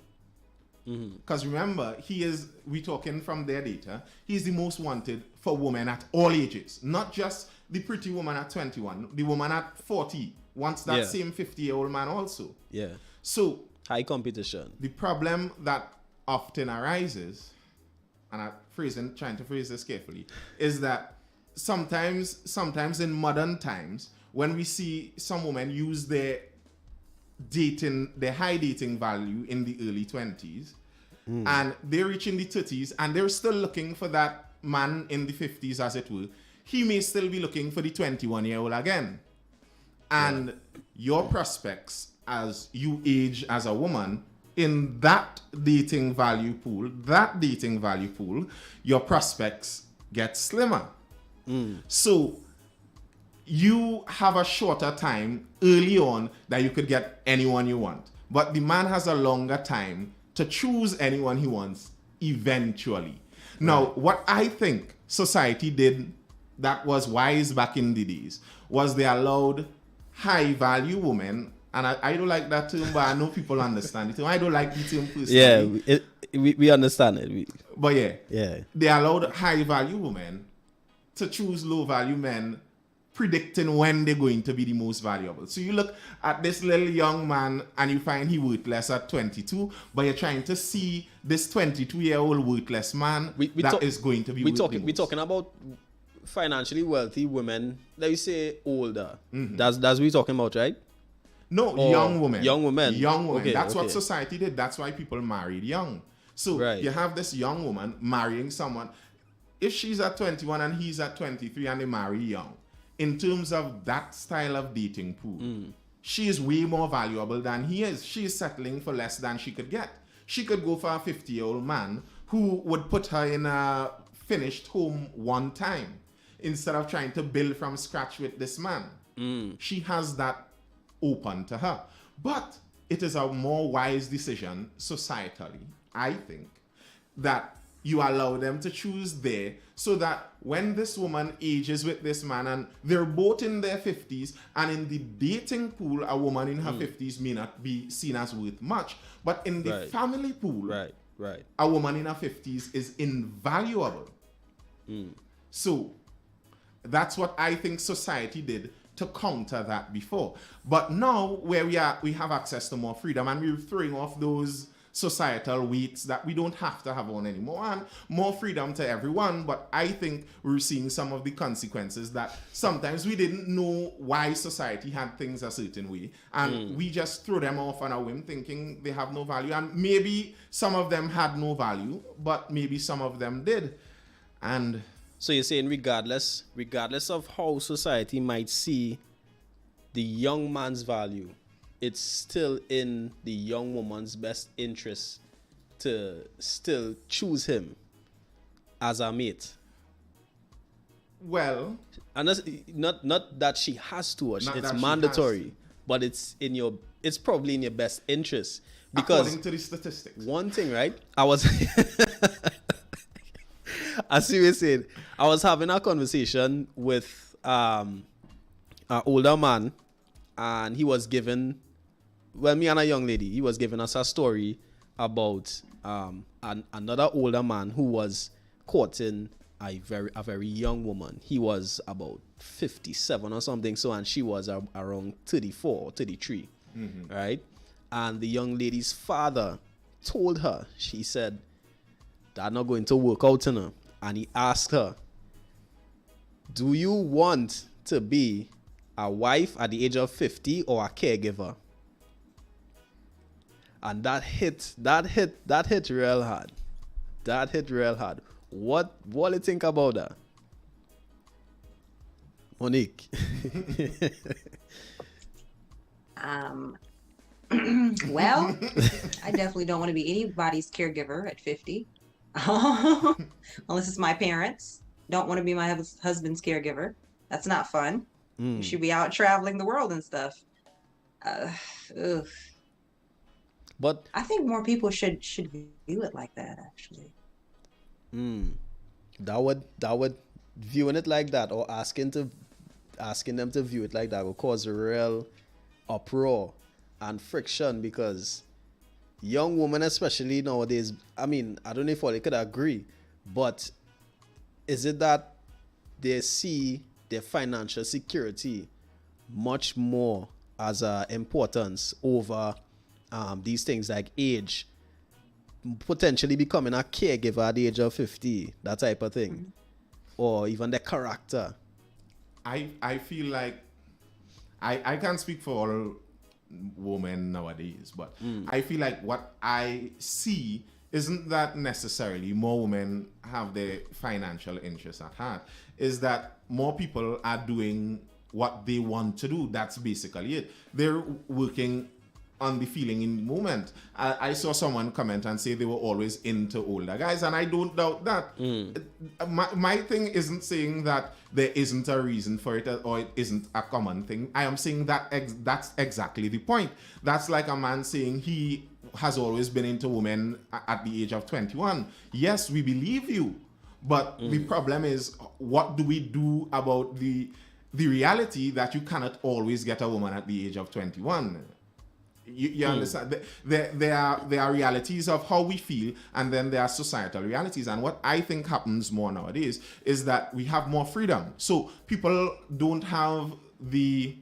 Because remember, we're talking from their data, he's the most wanted for women at all ages. Not just the pretty woman at 21, the woman at 40 wants that same 50-year-old man also. Yeah. So High competition. the problem that often arises, and trying to phrase this carefully, is that sometimes in modern times, when we see some women use their high dating value in the early 20s, and they're reaching the 30s, and they're still looking for that man in the 50s, as it were, he may still be looking for the 21-year-old again. And your prospects as you age as a woman in that dating value pool, your prospects get slimmer. So you have a shorter time early on that you could get anyone you want. But the man has a longer time to choose anyone he wants eventually. Now, what I think society did that was wise back in the days was they allowed high value women, and I don't like that term, but I know people understand it. I don't like the term personally. Yeah, we understand it. But yeah, they allowed high value women to choose low value men, predicting when they're going to be the most valuable. So you look at this little young man and you find he worthless at 22, but you're trying to see this 22-year-old worthless man is going to be we're talking about financially wealthy women, let me say older. That's what we're talking about, right? No, Or young women. Young women. Okay, that's what society did. That's why people married young. So you have this young woman marrying someone. If she's at 21 and he's at 23 and they marry young, in terms of that style of dating pool, she is way more valuable than he is. She is settling for less than she could get. She could go for a 50-year-old man who would put her in a finished home one time instead of trying to build from scratch with this man. She has that open to her. But it is a more wise decision societally, I think, that you allow them to choose there, so that when this woman ages with this man and they're both in their 50s, and in the dating pool, a woman in her 50s may not be seen as worth much, but in the family pool, a woman in her 50s is invaluable. So that's what I think society did to counter that before. But now, where we have access to more freedom, and we're throwing off those societal weights that we don't have to have on anymore, and more freedom to everyone. But I think we're seeing some of the consequences that sometimes we didn't know why society had things a certain way, and we just throw them off on a whim thinking they have no value. And maybe some of them had no value, but maybe some of them did. And so you're saying regardless of how society might see the young man's value, it's still in the young woman's best interest to still choose him as a mate. Well, and that's not that she has to, it's mandatory, but it's probably in your best interest, because according to the statistics. One thing, right? As you were saying, I was having a conversation with an older man, and he was given, me and a young lady, he was giving us a story about another older man who was courting a very young woman. He was about 57 or something, and she was around 34 or 33, right? And the young lady's father told her, she said, "That's not going to work out, you know." And he asked her, "Do you want to be a wife at the age of 50 or a caregiver?" And that hit real hard. That hit real hard. What do you think about that, Monique? Well, I definitely don't want to be anybody's caregiver at 50. Unless it's my parents. Don't want to be my husband's caregiver. That's not fun. You should be out traveling the world and stuff. But I think more people should view it like that, actually. That would viewing it like that, or asking them to view it like that, will cause a real uproar and friction, because young women, especially nowadays, I mean, I don't know if they could agree, but is it that they see their financial security much more as a importance over these things like age, potentially becoming a caregiver at the age of 50, that type of thing, or even the character. I feel like I can't speak for all women nowadays, but I feel like what I see isn't that necessarily more women have their financial interests at heart, is that more people are doing what they want to do. That's basically it. They're working on the feeling in the moment. I saw someone comment and say they were always into older guys, and I don't doubt that. My thing isn't saying that there isn't a reason for it or it isn't a common thing. I am saying that that's exactly the point. That's like a man saying he has always been into women at the age of 21. Yes, we believe you, but the problem is, what do we do about the reality that you cannot always get a woman at the age of 21? You understand? There are realities of how we feel, and then there are societal realities. And what I think happens more nowadays is that we have more freedom. So people don't have the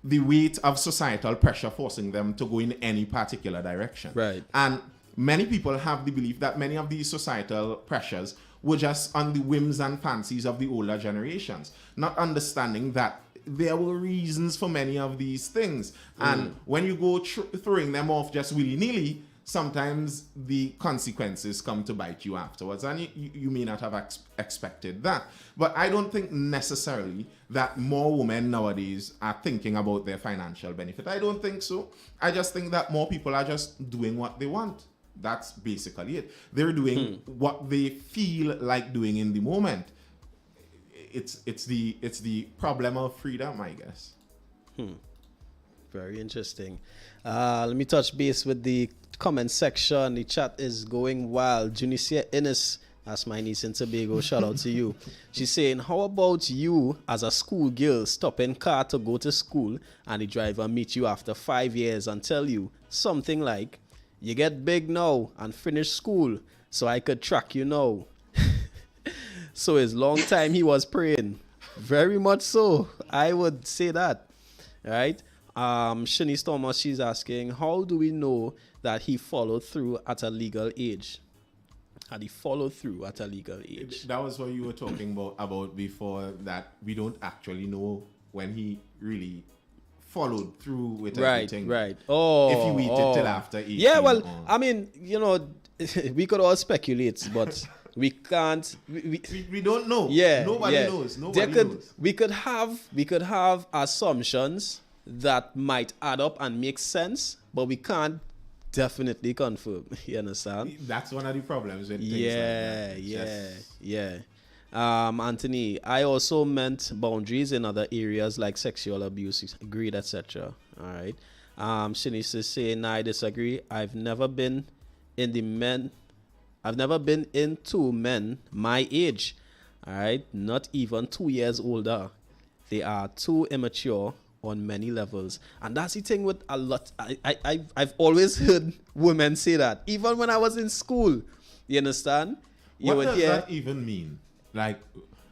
weight of societal pressure forcing them to go in any particular direction. Right. And many people have the belief that many of these societal pressures were just on the whims and fancies of the older generations, not understanding that there were reasons for many of these things. And when you go throwing them off just willy-nilly, sometimes the consequences come to bite you afterwards. And you may not have expected that. But I don't think necessarily that more women nowadays are thinking about their financial benefit. I don't think so. I just think that more people are just doing what they want. That's basically it. They're doing what they feel like doing in the moment. It's the problem of freedom, I guess. Very interesting. Let me touch base with the comment section. The chat is going wild. Junicia Innes, that's my niece in Tobago. Shout out to you. She's saying, how about you as a school girl stopping car to go to school and the driver meet you after 5 years and tell you something like, you get big now and finish school so I could track you now. So it's long time he was praying. Very much so. I would say that. Right? Shanice Thomas, she's asking, how do we know that he followed through at a legal age? Had he followed through at a legal age? That was what you were talking about before, that we don't actually know when he really followed through with everything. Right. Oh. If you waited till after 18. Yeah, well, I mean, we could all speculate, but we can't. We don't know. Yeah. Nobody knows. Nobody knows. We could have assumptions that might add up and make sense, but we can't definitely confirm. You understand? That's one of the problems with things like that. Yeah. Anthony, I also meant boundaries in other areas like sexual abuse, greed, etc. All right. Shanice is saying, I disagree. I've never been into men my age. All right. Not even 2 years older. They are too immature on many levels. And that's the thing with a lot. I've always heard women say that. Even when I was in school. You understand? What does that even mean? Like,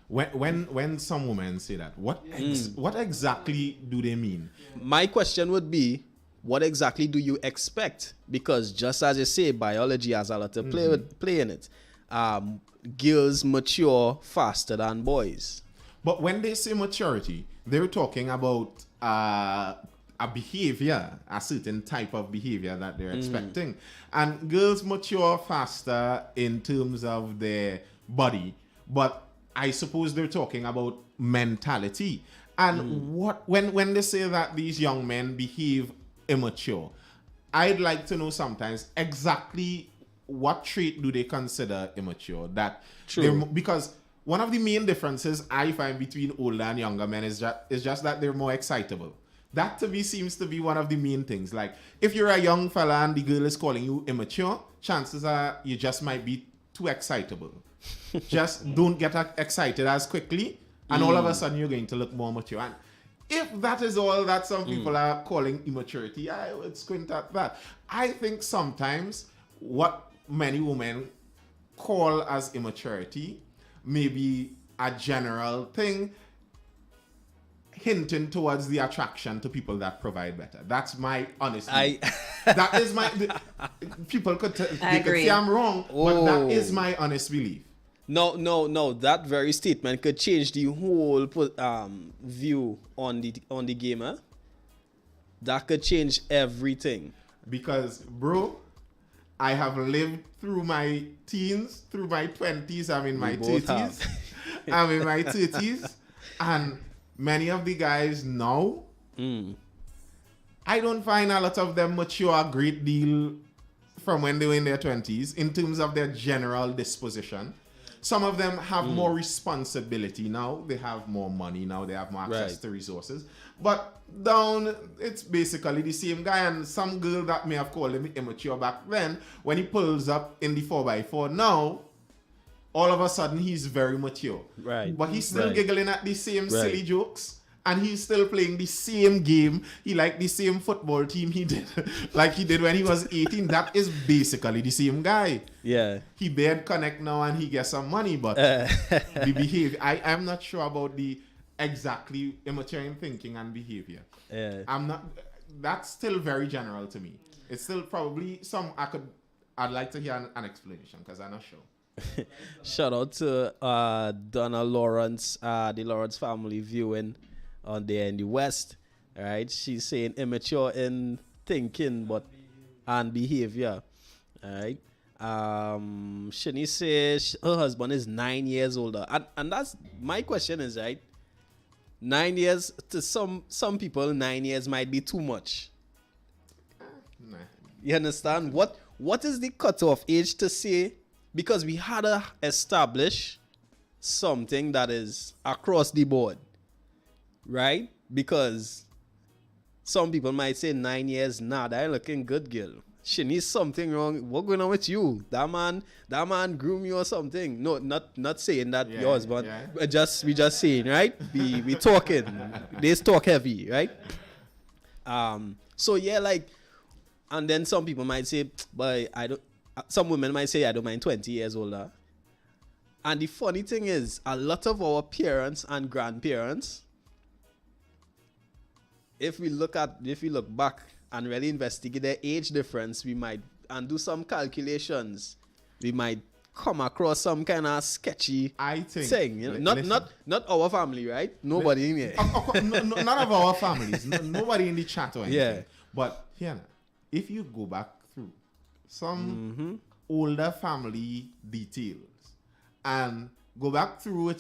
when some women say that, what exactly do they mean? My question would be, what exactly do you expect? Because just as you say, biology has a lot to play in it. Girls mature faster than boys. But when they say maturity, they're talking about a behavior, a certain type of behavior that they're expecting. And girls mature faster in terms of their body. But I suppose they're talking about mentality. And when they say that these young men behave immature, I'd like to know sometimes exactly what trait do they consider immature. Because one of the main differences I find between older and younger men is just that they're more excitable. That to me seems to be one of the main things. Like, if you're a young fella and the girl is calling you immature, chances are you just might be too excitable. Just don't get excited as quickly, and all of a sudden you're going to look more mature. And if that is all that some people are calling immaturity, I would squint at that. I think sometimes what many women call as immaturity may be a general thing. hinting towards the attraction to people that provide better. That's my honest I belief. That is my... people could, they could agree. say I'm wrong, but that is my honest belief. No. That very statement could change the whole view on the gamer. That could change everything. Because, bro, I have lived through my teens, through my 20s, I'm in my both 30s. I'm in my 30s. And many of the guys now, I don't find a lot of them mature a great deal from when they were in their 20s in terms of their general disposition. Some of them have more responsibility now. They have more money now. They have more access to resources. But down, it's basically the same guy. And some girl that may have called him immature back then, when he pulls up in the 4x4 now, all of a sudden he's very mature. Right. But he's still Right. giggling at the same Right. silly jokes. And he's still playing the same game. He liked the same football team he did, like he did when he was 18. That is basically the same guy. Yeah. He barely connect now and he gets some money, but the behavior, I'm not sure about the exactly immature in thinking and behavior. Yeah. I'm not, that's still very general to me. It's still probably I'd like to hear an explanation because I'm not sure. Shout out to Donna Lawrence, the Lawrence family viewing on there in the West. All right, she's saying immature in thinking and behavior. All right. Shani says her husband is 9 years older, and that's my question is, right, 9 years to some people, 9 years might be too much. Nah. You understand? What is the cutoff age to say? Because we had to establish something that is across the board, right? Because some people might say 9 years, nah, that ain't looking good, girl. She needs something wrong. What going on with you? That man groom you or something. No, not saying that your husband. Yeah. We just saying, right? We talking. They talk heavy, right? So yeah, like, and then some people might say, but some women might say, I don't mind 20 years older. And the funny thing is, a lot of our parents and grandparents, if we look back and really investigate their age difference, we might, and do some calculations, we might come across some kind of sketchy thing. You know? Not our family, right? Nobody in here. None of our families. Nobody in the chat or anything. Yeah. But here, if you go back through some older family details and go back through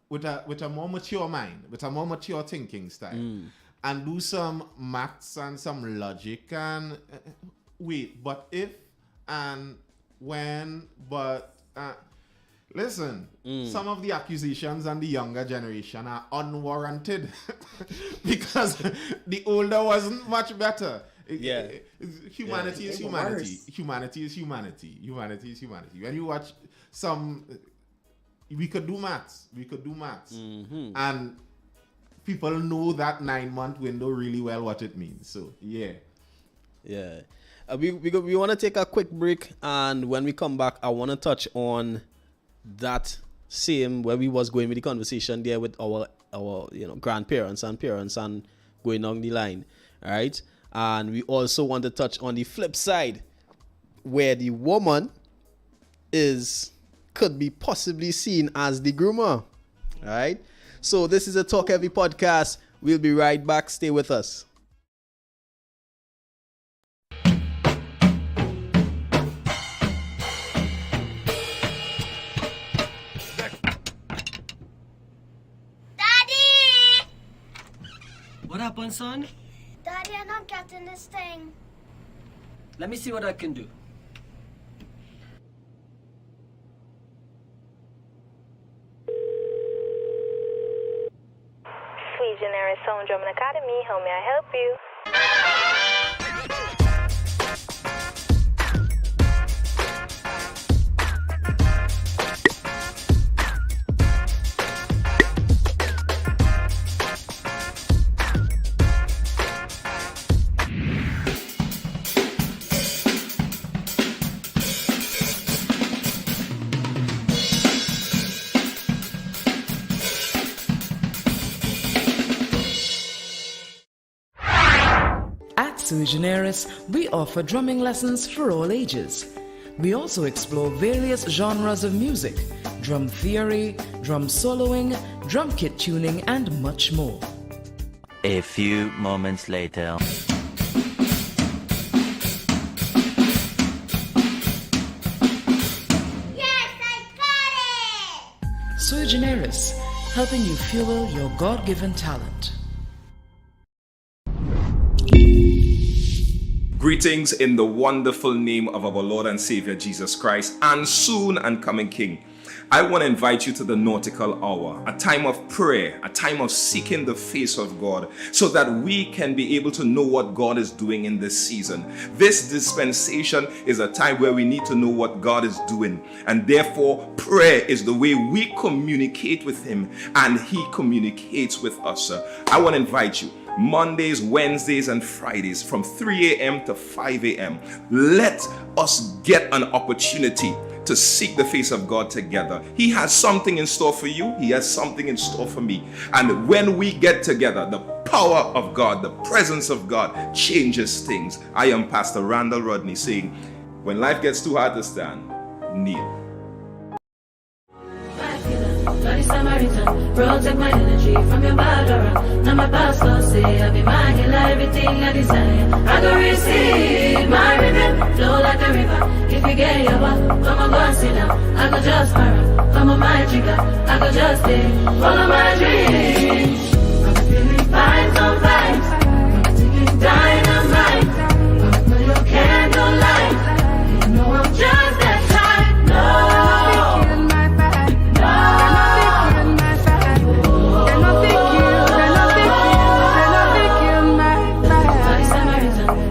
with a more mature mind, with a more mature thinking style, and do some maths and some logic and wait, but if and when, but listen, some of the accusations on the younger generation are unwarranted because the older wasn't much better. Yeah. Humanity is humanity. Humanity is humanity. Humanity is humanity. When you watch we could do maths. And people know that 9-month window really well, what it means. So, yeah. Yeah. We want to take a quick break, and when we come back, I want to touch on that same where we was going with the conversation there with our grandparents and parents and going on the line. All right. And we also want to touch on the flip side where the woman could be possibly seen as the groomer. All right. So this is a Talk Heavy podcast. We'll be right back. Stay with us. Daddy! What happened, son? Daddy, I'm not getting this thing. Let me see what I can do. Sweet Generic Sound Drum and Academy, how may I help you? Sui Generis, we offer drumming lessons for all ages. We also explore various genres of music, drum theory, drum soloing, drum kit tuning, and much more. A few moments later. Sui Generis, helping you fuel your God-given talent. Greetings in the wonderful name of our Lord and Savior Jesus Christ and soon and coming King. I want to invite you to the nautical hour, a time of prayer, a time of seeking the face of God so that we can be able to know what God is doing in this season. This dispensation is a time where we need to know what God is doing, and therefore prayer is the way we communicate with Him and He communicates with us. I want to invite you Mondays, Wednesdays, and Fridays from 3 a.m. to 5 a.m. Let us get an opportunity to seek the face of God together. He has something in store for you. He has something in store for me. And when we get together, the power of God, the presence of God changes things. I am Pastor Randall Rodney saying, when life gets too hard to stand, kneel. Protect my energy from your bad aura. Now my pastor say I be my healer, everything I desire. I go receive my rhythm, flow like a river. If you get your back, come on, go and sit down. I go just para, come on my trigger. I go just stay, follow my dreams. I'm feeling vibes on vibes. I'm taking dynamite. I'm put your candle light. You know I'm just that type. No.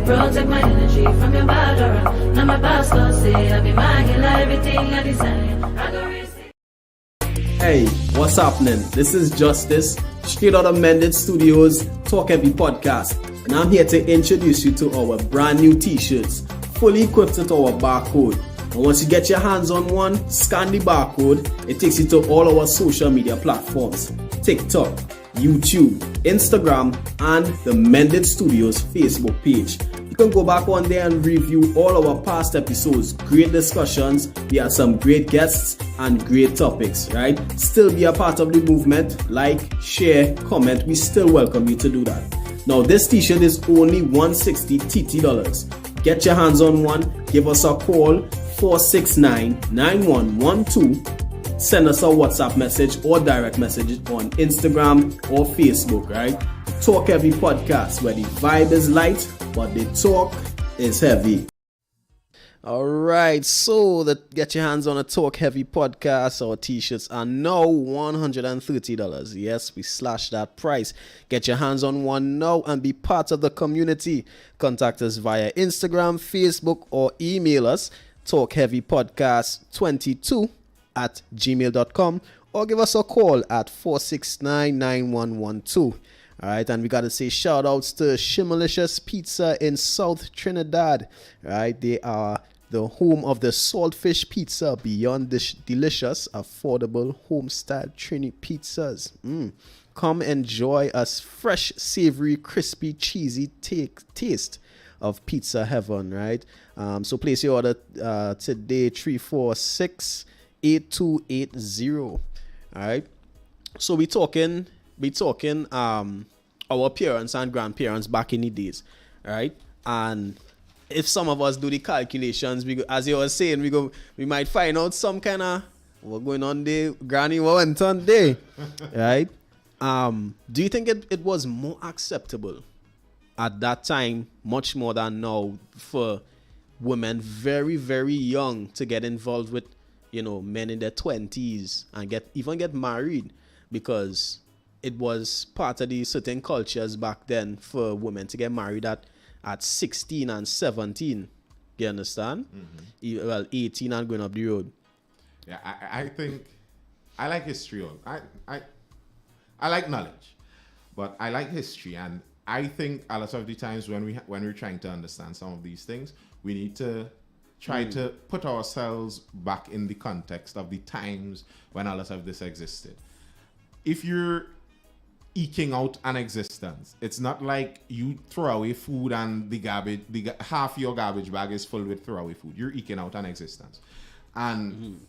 Protect my energy from your bad aura. Now my pastor say I be my healer, everything I desire. I go receive. Hey, what's happening? This is Justice, straight out of Mended Studios, Talk Heavy Podcast. And I'm here to introduce you to our brand new t-shirts, fully equipped with our barcode. And once you get your hands on one, scan the barcode. It takes you to all our social media platforms: TikTok, YouTube, Instagram, and the Mended Studios Facebook page. You can go back on there and review all our past episodes. Great discussions. We had some great guests and great topics, right? Still be a part of the movement. Like, share, comment. We still welcome you to do that. Now, this t-shirt is only $160 TT. Get your hands on one. Give us a call, 469-9112. Send us a WhatsApp message or direct message on Instagram or Facebook, right? Talk Heavy Podcast, where the vibe is light, but the talk is heavy. All right, so get your hands on a Talk Heavy Podcast. Our t-shirts are now $130. Yes, we slashed that price. Get your hands on one now and be part of the community. Contact us via Instagram, Facebook, or email us, talkheavypodcast22@gmail.com, or give us a call at 469-9112. All right, and we got to say shout outs to Shimalicious Pizza in South Trinidad. All right, they are the home of the saltfish pizza, beyond delicious, affordable home-style Trini pizzas. Come enjoy a fresh, savory, crispy, cheesy taste of pizza heaven, right? So place your order today, 346-8280. All right. So we talking our parents and grandparents back in the days, right? And if some of us do the calculations, as you were saying, we might find out some kind of what going on there, granny what went on there, right? Do you think it was more acceptable at that time, much more than now, for women very, very young to get involved with, men in their 20s and get married? Because it was part of the certain cultures back then for women to get married at 16 and 17. You understand? Mm-hmm. Well, 18 and going up the road. Yeah, I think I like history. I like knowledge, but I like history, and I think a lot of the times when we're trying to understand some of these things, we need to try to put ourselves back in the context of the times when a lot of this existed. If you're eking out an existence. It's not like you throw away food and half your garbage bag is full with throwaway food. You're eking out an existence. And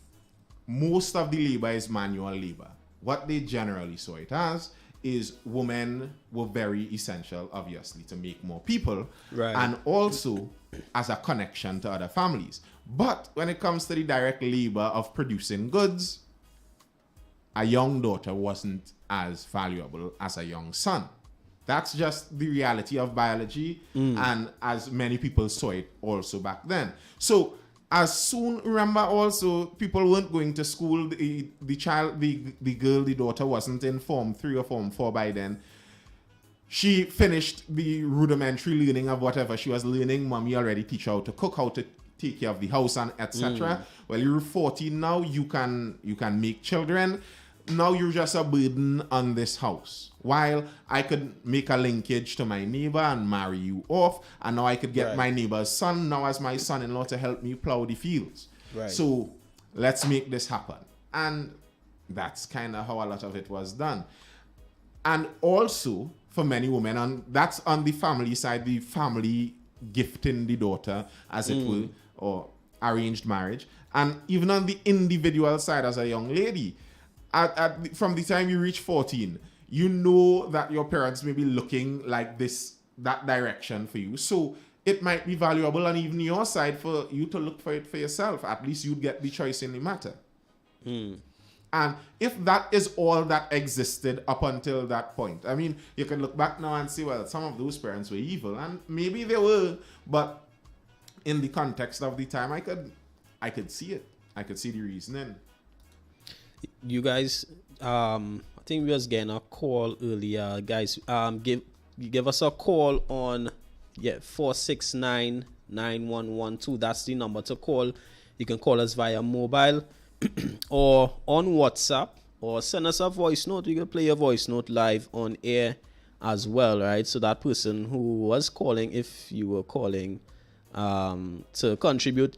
most of the labor is manual labor. What they generally saw it as is women were very essential, obviously, to make more people, and also as a connection to other families. But when it comes to the direct labor of producing goods, a young daughter wasn't as valuable as a young son. That's just the reality of biology, and as many people saw it also back then. So as soon, remember also, people weren't going to school. The daughter wasn't in Form 3 or Form 4 by then. She finished the rudimentary learning of whatever she was learning. Mommy already teach her how to cook, how to take care of the house, and etc. Well, you're 14 now. You can make children. Now you're just a burden on this house. While I could make a linkage to my neighbor and marry you off, and now I could get my neighbor's son now as my son-in-law to help me plow the fields. So let's make this happen. And that's kind of how a lot of it was done. And also, for many women, and that's on the family side, the family gifting the daughter, as it were, or arranged marriage. And even on the individual side as a young lady, from the time you reach 14, you know that your parents may be looking like that direction for you. So it might be valuable on even your side for you to look for it for yourself. At least you'd get the choice in the matter. And if that is all that existed up until that point, I mean, you can look back now and say, well, some of those parents were evil, and maybe they were, but in the context of the time, I could see it. I could see the reasoning. You guys, I think we was getting a call earlier, guys. Give us a call on 469-9112. That's the number to call. You can call us via mobile or on WhatsApp, or send us a voice note. You can play your voice note live on air as well, right? So that person who was calling, if you were calling to contribute,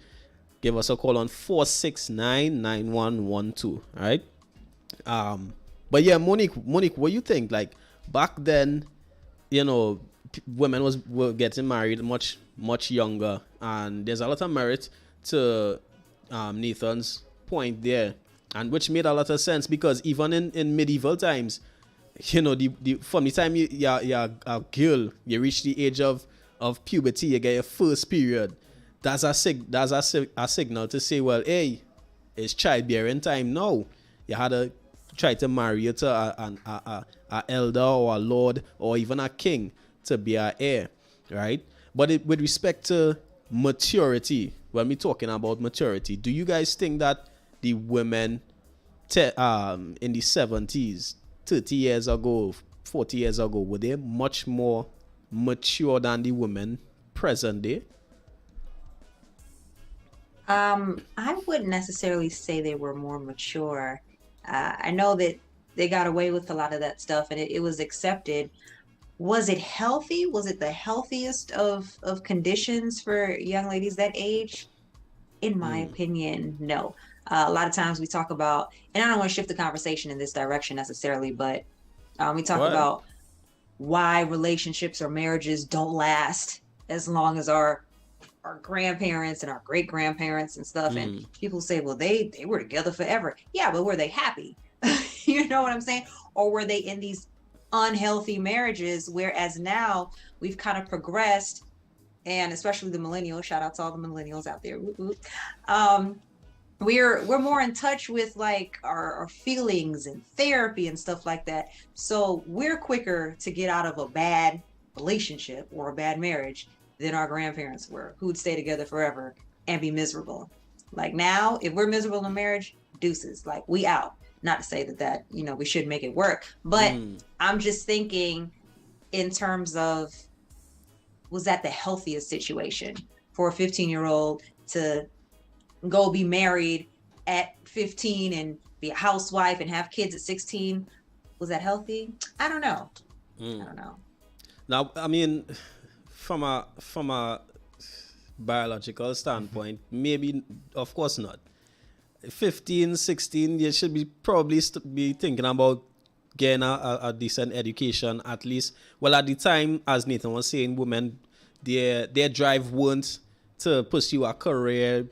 give us a call on 469-9112, right? But yeah, Monique, what you think? Like back then, you know, women were getting married much younger, and there's a lot of merit to Nathan's point there, and which made a lot of sense, because even in medieval times, you know, from the time you're a girl, you reach the age of puberty, you get your first period. That's a signal to say, well, hey, it's childbearing time now. You had to try to marry you to a elder or a lord or even a king to be an heir, right? But with respect to maturity, when we're talking about maturity, do you guys think that the women in the 70s, 30 years ago, 40 years ago, were they much more mature than the women present day? I wouldn't necessarily say they were more mature. I know that they got away with a lot of that stuff, and it was accepted. Was it healthy? Was it the healthiest of conditions for young ladies that age? In my opinion, no. A lot of times we talk about, and I don't want to shift the conversation in this direction necessarily, but we talk about why relationships or marriages don't last as long as our grandparents and our great grandparents and stuff. And people say, well, they were together forever. Yeah, but were they happy? You know what I'm saying? Or were they in these unhealthy marriages? Whereas now we've kind of progressed, and especially the millennials, shout out to all the millennials out there. We're more in touch with like our feelings and therapy and stuff like that. So we're quicker to get out of a bad relationship or a bad marriage than our grandparents were, who'd stay together forever and be miserable. Like now, if we're miserable in marriage, deuces, like we out. Not to say that you know, we should make it work, but I'm just thinking in terms of, was that the healthiest situation for a 15-year-old to go be married at 15 and be a housewife and have kids at 16? Was that healthy? I don't know. I don't know. Now, I mean, from a biological standpoint, maybe, of course not. 15, 16, you should be probably be thinking about getting a decent education, at least. Well, at the time, as Nathan was saying, women, their drive weren't to pursue a career,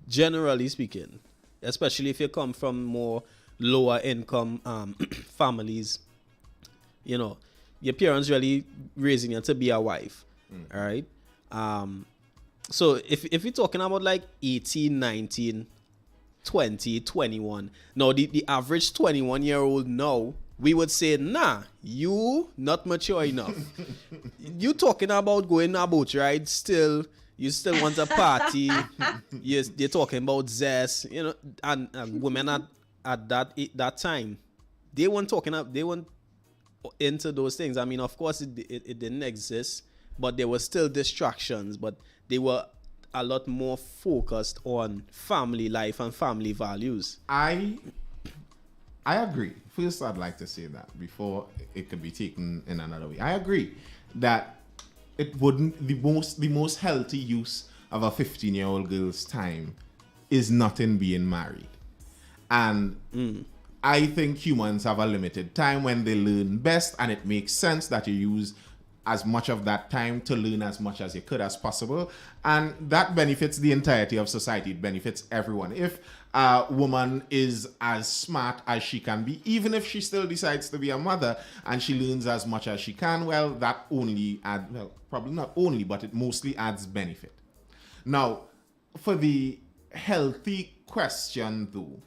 generally speaking, especially if you come from more lower income families. You know, your parents really raising you to be a wife. All right. So if you're talking about like 18, 19, 20, 21, now the average 21-year-old now, we would say, nah, you not mature enough. You talking about going on a boat ride still, you still want a party. They're talking about zest, you know, and women at that time, they weren't into those things. I mean, of course it didn't exist, but there were still distractions, but they were a lot more focused on family life and family values. I agree. First, I'd like to say that before it could be taken in another way. I agree that it wouldn't, the most healthy use of a 15-year-old girl's time is not in being married. And I think humans have a limited time when they learn best, and it makes sense that you use as much of that time to learn as much as you could as possible. And that benefits the entirety of society. It benefits everyone. If a woman is as smart as she can be, even if she still decides to be a mother and she learns as much as she can, well, that only adds, well, probably not only, but it mostly adds benefit. Now, for the healthy question though,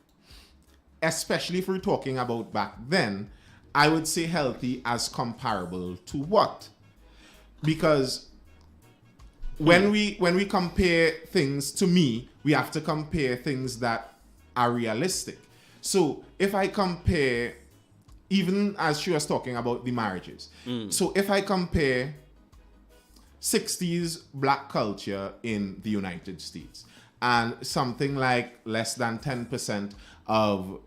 especially if we're talking about back then, I would say healthy as comparable to what? Because when we compare things, to me, we have to compare things that are realistic. So if I compare, even as she was talking about the marriages, so if I compare 60s black culture in the United States and something like less than 10% of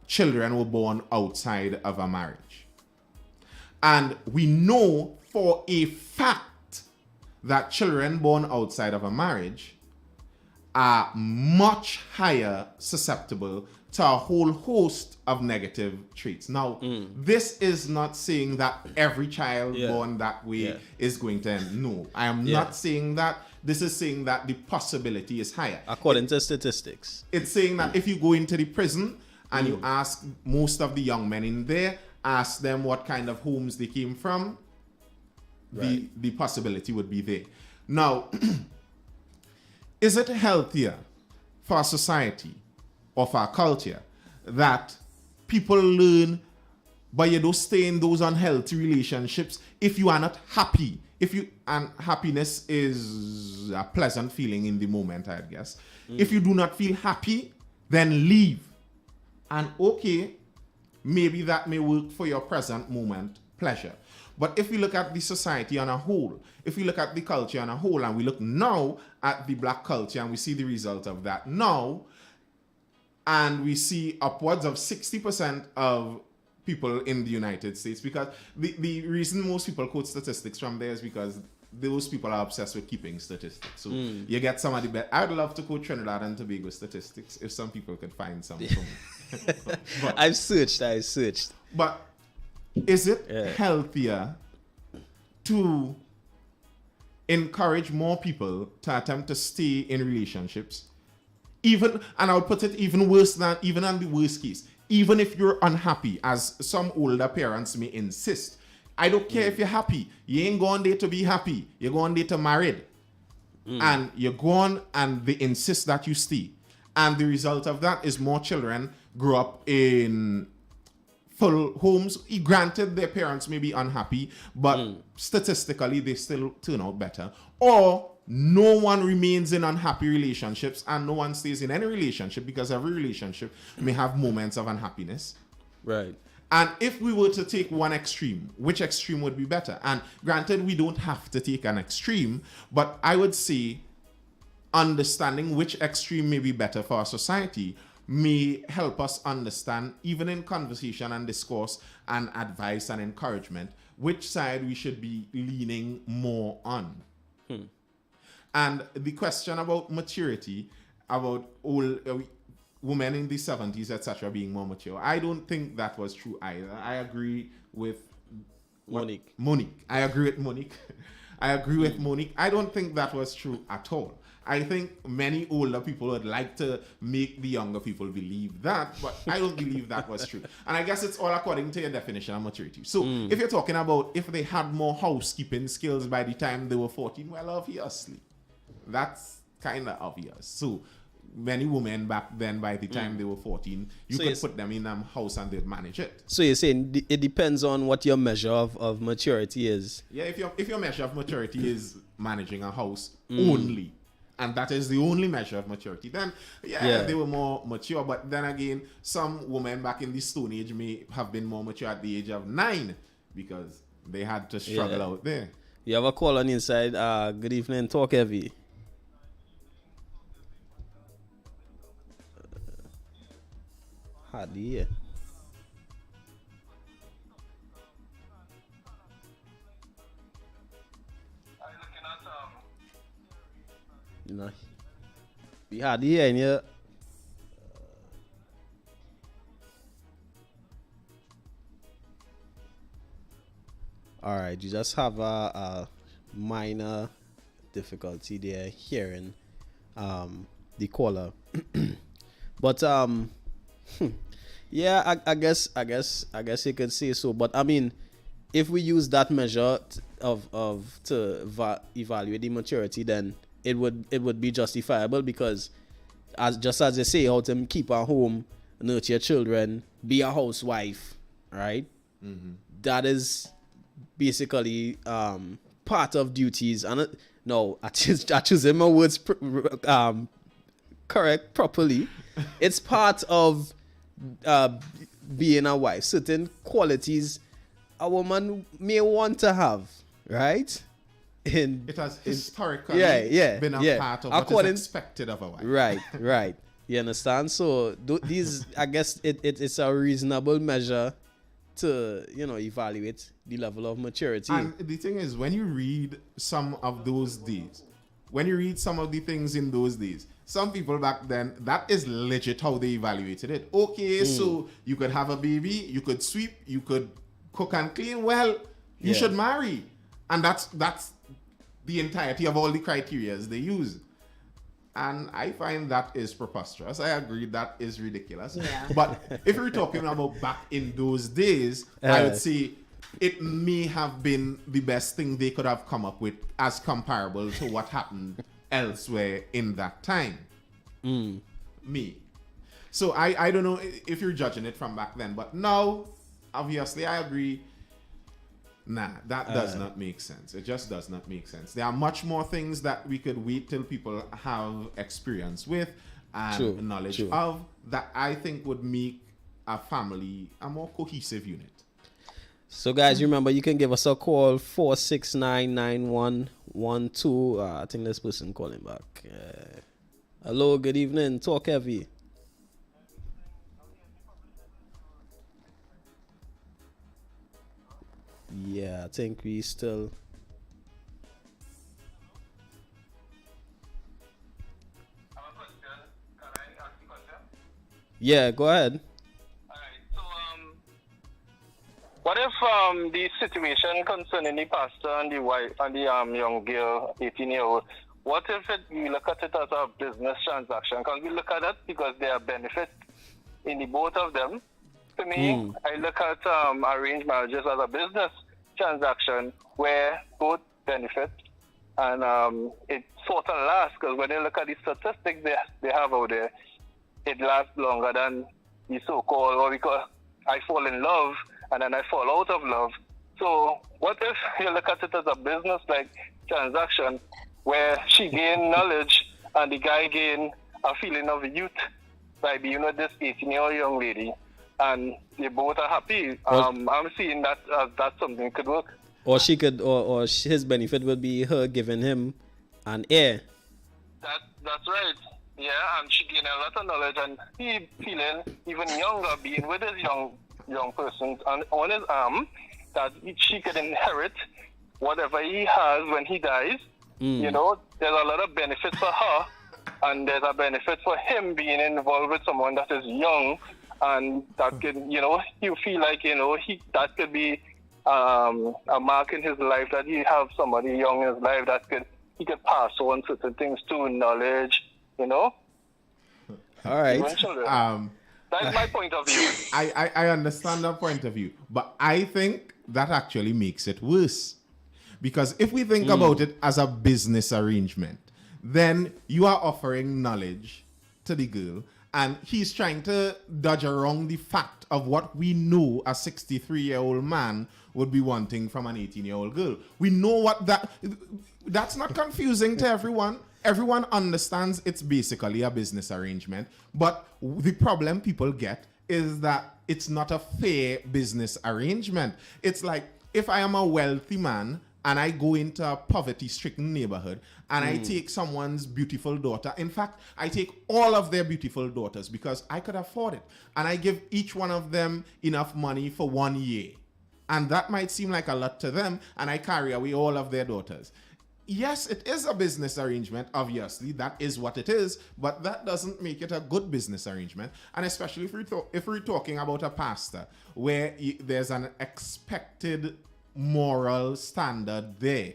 children were born outside of a marriage. And we know for a fact that children born outside of a marriage are much higher susceptible to a whole host of negative traits. Now, this is not saying that every child born that way is going to end. No, I am not saying that. This is saying that the possibility is higher. According to statistics. It's saying that if you go into the prison and you ask most of the young men in there, ask them what kind of homes they came from, the possibility would be there. Now, is it healthier for our society or for our culture that people learn, but you don't stay in those unhealthy relationships if you are not happy? And happiness is a pleasant feeling in the moment, I guess. If you do not feel happy, then leave. And okay, maybe that may work for your present moment pleasure. But if we look at the society on a whole, if we look at the culture on a whole, and we look now at the black culture and we see the result of that now, and we see upwards of 60% of people in the United States, because the reason most people quote statistics from there is because those people are obsessed with keeping statistics. So you get some of the best. I'd love to quote Trinidad and Tobago statistics if some people could find some for me. But, I've searched. But is it healthier to encourage more people to attempt to stay in relationships? Even, and I would put it even worse than, even on the worst case, even if you're unhappy, as some older parents may insist, I don't care if you're happy. You ain't going there to be happy. You're going there to married. And you're going and they insist that you stay. And the result of that is more children grow up in full homes. Granted, their parents may be unhappy, but statistically, they still turn out better. Or no one remains in unhappy relationships and no one stays in any relationship, because every relationship may have moments of unhappiness. Right. And if we were to take one extreme, which extreme would be better? And granted, we don't have to take an extreme, but I would say understanding which extreme may be better for our society may help us understand, even in conversation and discourse and advice and encouragement, which side we should be leaning more on. And the question about maturity, about women in the 70s, etc., being more mature. I don't think that was true either. I agree with Monique. I agree with Monique. I agree with Monique. I don't think that was true at all. I think many older people would like to make the younger people believe that, but I don't believe that was true. And I guess it's all according to your definition of maturity. So if you're talking about if they had more housekeeping skills by the time they were 14, well, obviously, that's kind of obvious. So many women back then, by the time they were 14, you could put them in a house and they'd manage it. So you're saying it depends on what your measure of maturity is? Yeah, if your measure of maturity is managing a house only, and that is the only measure of maturity, then they were more mature. But then again, some women back in the Stone Age may have been more mature at the age of 9 because they had to struggle out there. You have a call on inside. Good evening, talk heavy. Hardly here. You know, we hardly here in here. All right, you just have a minor difficulty there hearing the caller, but yeah, I guess you could say so. But I mean, if we use that measure to evaluate the maturity, then it would be justifiable because as they say, how to keep a home, nurture children, be a housewife, right? That is basically part of duties. And no, I choose my words correct properly. It's part of being a wife. Certain qualities a woman may want to have, right? It has historically been a part of what is expected of a wife. Right. You understand? So these, I guess, it's a reasonable measure to evaluate the level of maturity. And the thing is, when you read some of those days, when you read some of the things in those days, some people back then, that is legit how they evaluated it. Okay, so you could have a baby, you could sweep, you could cook and clean. Well, you should marry, and that's the entirety of all the criteria they use. And I find that is preposterous. I agree that is ridiculous. Yeah. But if we're talking about back in those days, I would say it may have been the best thing they could have come up with as comparable to what happened elsewhere in that time. Me. So I don't know if you're judging it from back then, but now, obviously, I agree. Nah, that does not make sense. It just does not make sense. There are much more things that we could wait till people have experience with and knowledge of that I think would make a family a more cohesive unit. So, guys, remember, you can give us a call, 469-9112. I think this person calling back. Hello, good evening. Talk heavy. Yeah, I think we still... Yeah, go ahead. What if the situation concerning the pastor and the wife and the young girl, 18-year-old, what if we look at it as a business transaction? Because we look at it because there are benefits in the both of them. To me, I look at arranged marriages as a business transaction where both benefit and it sort of lasts, because when you look at the statistics they have out there, it lasts longer than the so-called, what we call, I fall in love and then I fall out of love. So what if you look at it as a business like transaction where she gained knowledge and the guy gained a feeling of youth by being with this 18-year-old young lady, and they both are happy. I'm seeing that that's something could work. Or she could, or his benefit would be her giving him an heir. That's right. Yeah, and she gained a lot of knowledge, and he feeling even younger, being with his young person on his arm, that she could inherit whatever he has when he dies. You know, there's a lot of benefits for her and there's a benefit for him being involved with someone that is young, and that could, you feel like, that could be a mark in his life, that he have somebody young in his life that he could pass on certain things to, knowledge, All right. That's my point of view. I understand that point of view, but I think that actually makes it worse. Because if we think about it as a business arrangement, then you are offering knowledge to the girl, and he's trying to dodge around the fact of what we know a 63-year-old man would be wanting from an 18-year-old girl. We know what that's not confusing to everyone. Everyone understands it's basically a business arrangement, but the problem people get is that it's not a fair business arrangement. It's like, if I am a wealthy man and I go into a poverty-stricken neighborhood and I take someone's beautiful daughter. In fact, I take all of their beautiful daughters because I could afford it. And I give each one of them enough money for 1 year. And that might seem like a lot to them, and I carry away all of their daughters. Yes, it is a business arrangement, obviously. That is what it is, but that doesn't make it a good business arrangement. And especially if we're talking about a pastor, where there's an expected moral standard there.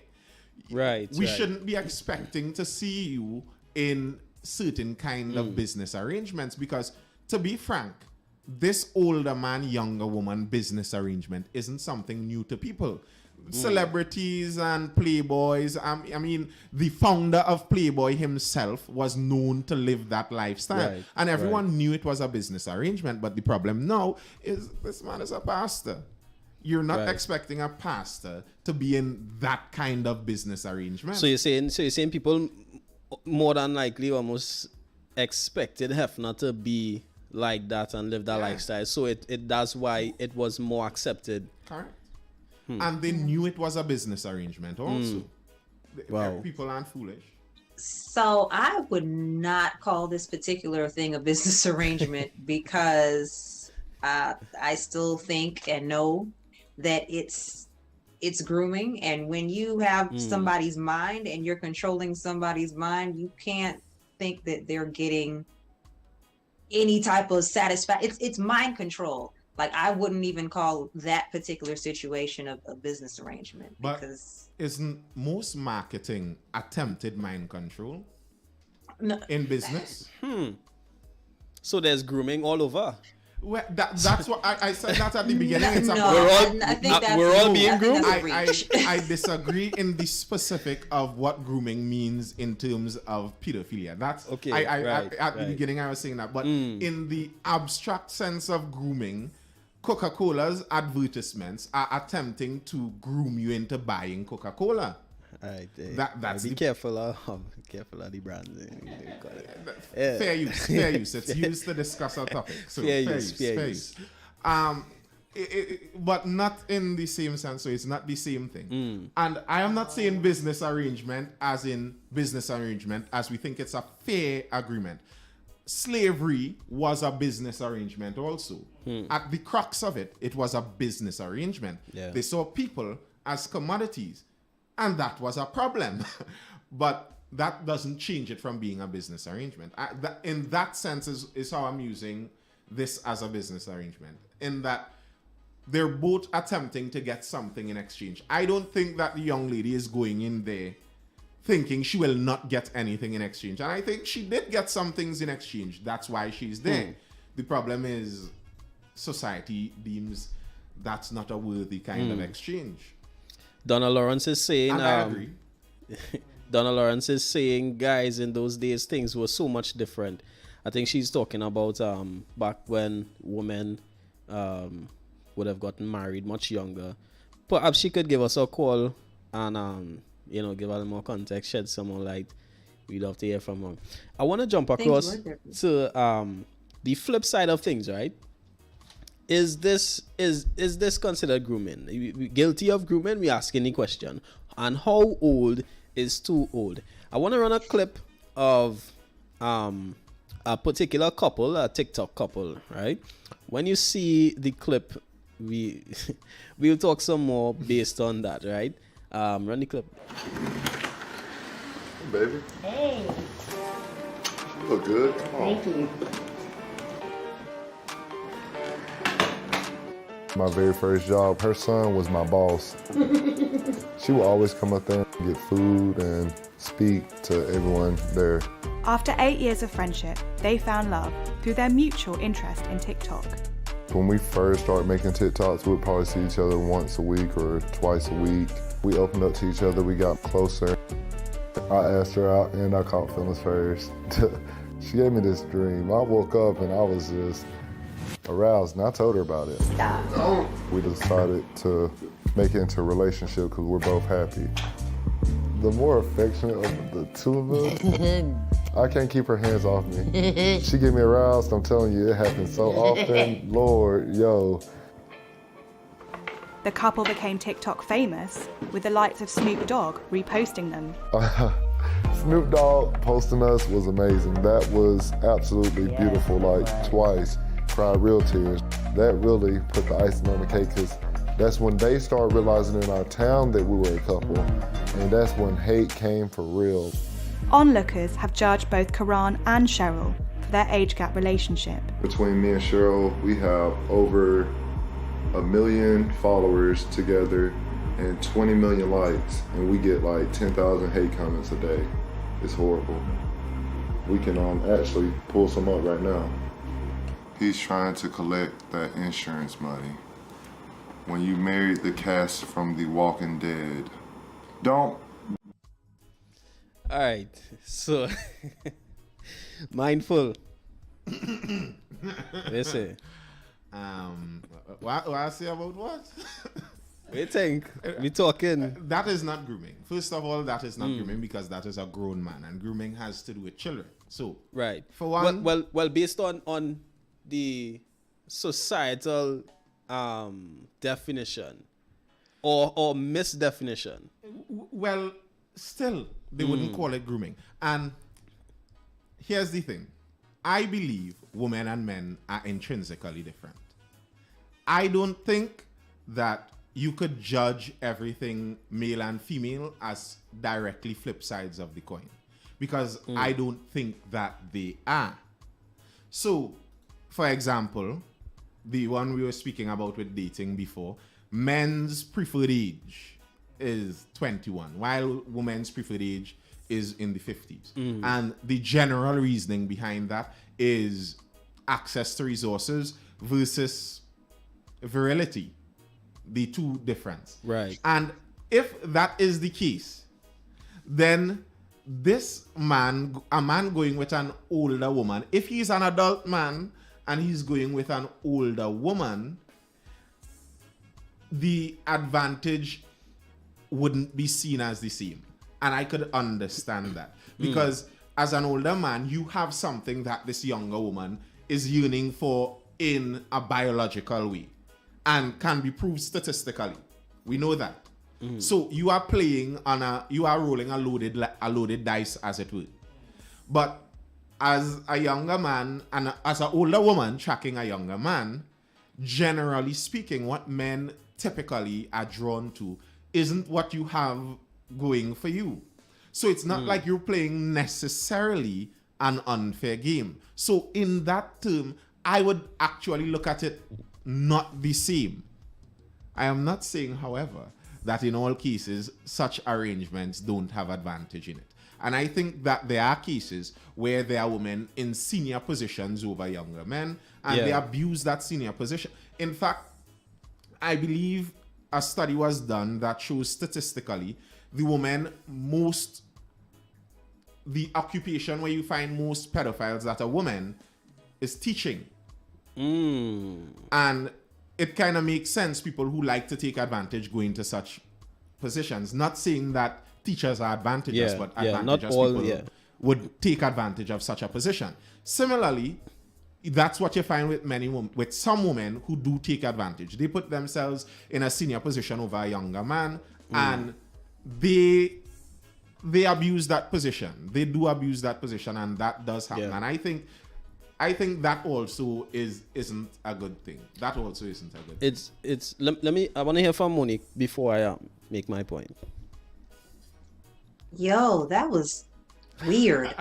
Right. We shouldn't be expecting to see you in certain kind of business arrangements, because, to be frank, this older man, younger woman business arrangement isn't something new to people. Celebrities and playboys. I mean, the founder of Playboy himself was known to live that lifestyle. Right, and everyone knew it was a business arrangement. But the problem now is this man is a pastor. You're not expecting a pastor to be in that kind of business arrangement. So you're saying people more than likely almost expected Hefner to be like that and live that lifestyle. So that's why it was more accepted. Correct. And they knew it was a business arrangement also. Wow. People aren't foolish. So I would not call this particular thing a business arrangement because I still think and know that it's grooming. And when you have somebody's mind and you're controlling somebody's mind, you can't think that they're getting any type of satisfaction. It's mind control. Like, I wouldn't even call that particular situation a business arrangement. Because isn't most marketing attempted mind control in business? So there's grooming all over. Well, that's what I said that at the beginning. We're all being groomed. I disagree in the specific of what grooming means in terms of pedophilia. That's okay. At the beginning I was saying that, but in the abstract sense of grooming, Coca-Cola's advertisements are attempting to groom you into buying Coca-Cola. That's be careful of the brand. Fair use. It's used to discuss our topic. So fair use. But not in the same sense. So it's not the same thing. And I am not saying business arrangement as in business arrangement as we think it's a fair agreement. Slavery was a business arrangement also. At the crux of it, it was a business arrangement. Yeah. They saw people as commodities, and that was a problem. But that doesn't change it from being a business arrangement. In that sense is how I'm using this as a business arrangement, in that they're both attempting to get something in exchange. I don't think that the young lady is going in there thinking she will not get anything in exchange. And I think she did get some things in exchange. That's why she's there. The problem is society deems that's not a worthy kind of exchange. Donna Lawrence is saying... And I agree. Donna Lawrence is saying, guys, in those days, things were so much different. I think she's talking about back when women would have gotten married much younger. Perhaps she could give us a call and... give a more context, shed some more light. We'd love to hear from her. I want to jump across to the flip side of things, right? Is this considered grooming? Guilty of grooming? We asking the question. And how old is too old? I want to run a clip of a particular couple, a TikTok couple, right? When you see the clip, we'll talk some more based on that, right? Run the clip. Hey, baby. Hey. You look good. Thank you. My very first job, her son was my boss. She would always come up there and get food and speak to everyone there. After 8 years of friendship, they found love through their mutual interest in TikTok. When we first started making TikToks, we'd probably see each other once a week or twice a week. We opened up to each other, we got closer. I asked her out and I caught feelings first. She gave me this dream. I woke up and I was just aroused and I told her about it. We decided to make it into a relationship because we're both happy. The more affectionate of the two of us, I can't keep her hands off me. She get me aroused, I'm telling you, it happens so often. Lord, yo. The couple became TikTok famous, with the likes of Snoop Dogg reposting them. Snoop Dogg posting us was amazing. That was absolutely beautiful, like twice. Cried real tears. That really put the icing on the cake because that's when they started realizing in our town that we were a couple. And that's when hate came for real. Onlookers have judged both Karan and Cheryl for their age gap relationship. Between me and Cheryl, we have over 1 million followers together and 20 million likes, and we get like 10,000 hate comments a day. It's horrible. We can actually pull some up right now. He's trying to collect that insurance money. When you married the cast from The Walking Dead, don't. All right, so mindful. Listen. What I say about what? We think we talking. That is not grooming. First of all, that is not grooming because that is a grown man, and grooming has to do with children. So right. For one, well, based on the societal definition or misdefinition. Well, still they wouldn't call it grooming. And here's the thing: I believe women and men are intrinsically different. I don't think that you could judge everything male and female as directly flip sides of the coin, because I don't think that they are. So, for example, the one we were speaking about with dating before, men's preferred age is 21, while women's preferred age is in the 50s. And the general reasoning behind that is access to resources versus virility, the two difference. Right. And if that is the case, then this man, a man going with an older woman, if he's an adult man and he's going with an older woman, the advantage wouldn't be seen as the same. And I could understand that. Because as an older man, you have something that this younger woman is yearning for in a biological way and can be proved statistically. We know that. So you are playing on you are rolling a loaded dice, as it were. But as a younger man and as an older woman tracking a younger man, generally speaking, what men typically are drawn to isn't what you have going for you. So it's not like you're playing necessarily an unfair game. So in that term, I would actually look at it not the same. I am not saying, however, that in all cases, such arrangements don't have advantage in it. And I think that there are cases where there are women in senior positions over younger men, and they abuse that senior position. In fact, I believe a study was done that shows statistically the occupation where you find most pedophiles that are women is teaching. And it kind of makes sense, people who like to take advantage go into such positions. Not saying that teachers are advantageous, but advantageous people would take advantage of such a position. Similarly, that's what you find with with some women who do take advantage. They put themselves in a senior position over a younger man, and they abuse that position. They do abuse that position, and that does happen. And I think that also isn't a good thing. That also isn't a good thing. I want to hear from Monique before I make my point. Yo, that was weird.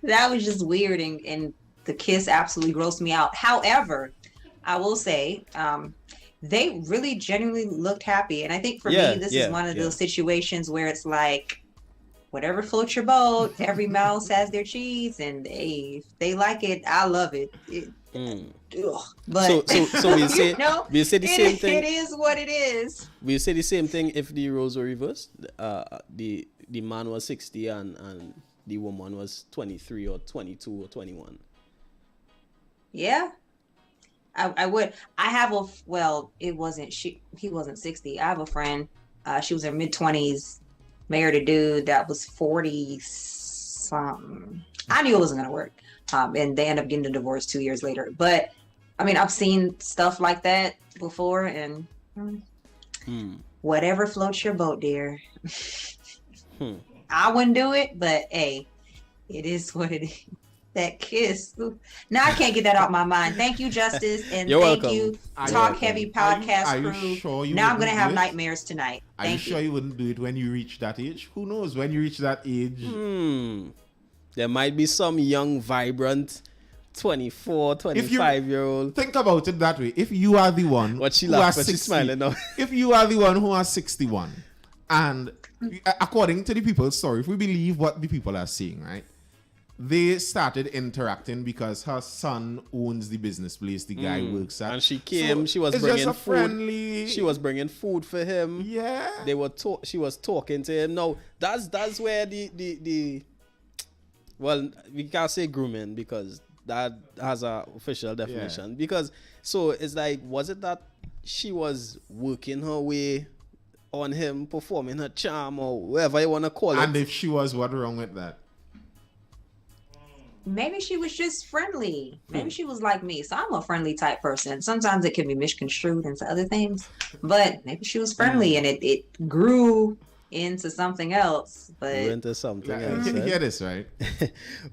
That was just weird, and the kiss absolutely grossed me out. However, I will say, they really genuinely looked happy, and I think for me, this is one of those situations where it's like, whatever floats your boat. Every mouse has their cheese, and if they like it, I love it. But so we say we say the same thing. It is what it is. We say the same thing if the roles were reversed. The man was 60 and the woman was 23 or 22 or 21. Yeah, I would. I have it wasn't he wasn't 60. I have a friend. She was in her mid-20s, married a dude that was 40 something. I knew it wasn't gonna work. And they end up getting a divorce 2 years later. But I mean, I've seen stuff like that before, and whatever floats your boat, dear. I wouldn't do it, but hey, it is what it is. That kiss. Now I can't get that out my mind. Thank you, Justice, and thank you, Talk Heavy podcast crew. Sure now I'm gonna have nightmares tonight. Are you sure you wouldn't do it when you reach that age? Who knows? When you reach that age, there might be some young, vibrant 24, 25-year-old. Think about it that way. If you are the one what she who laughed, has but she's smiling now. If you are the one who has 61, and according to the people's story, if we believe what the people are saying, right? They started interacting because her son owns the business place the guy works at. And she came, she was bringing food. She was bringing food for him. Yeah. She was talking to him. No, that's where the well, we can't say grooming because that has a official definition. Yeah. Because so it's like, was it that she was working her way on him, performing her charm or whatever you want to call it? And if she was, what wrong with that? Maybe she was just friendly. Maybe she was like me. So I'm a friendly type person. Sometimes it can be misconstrued into other things, but maybe she was friendly and it grew into something else. But into something else. Hear this, right?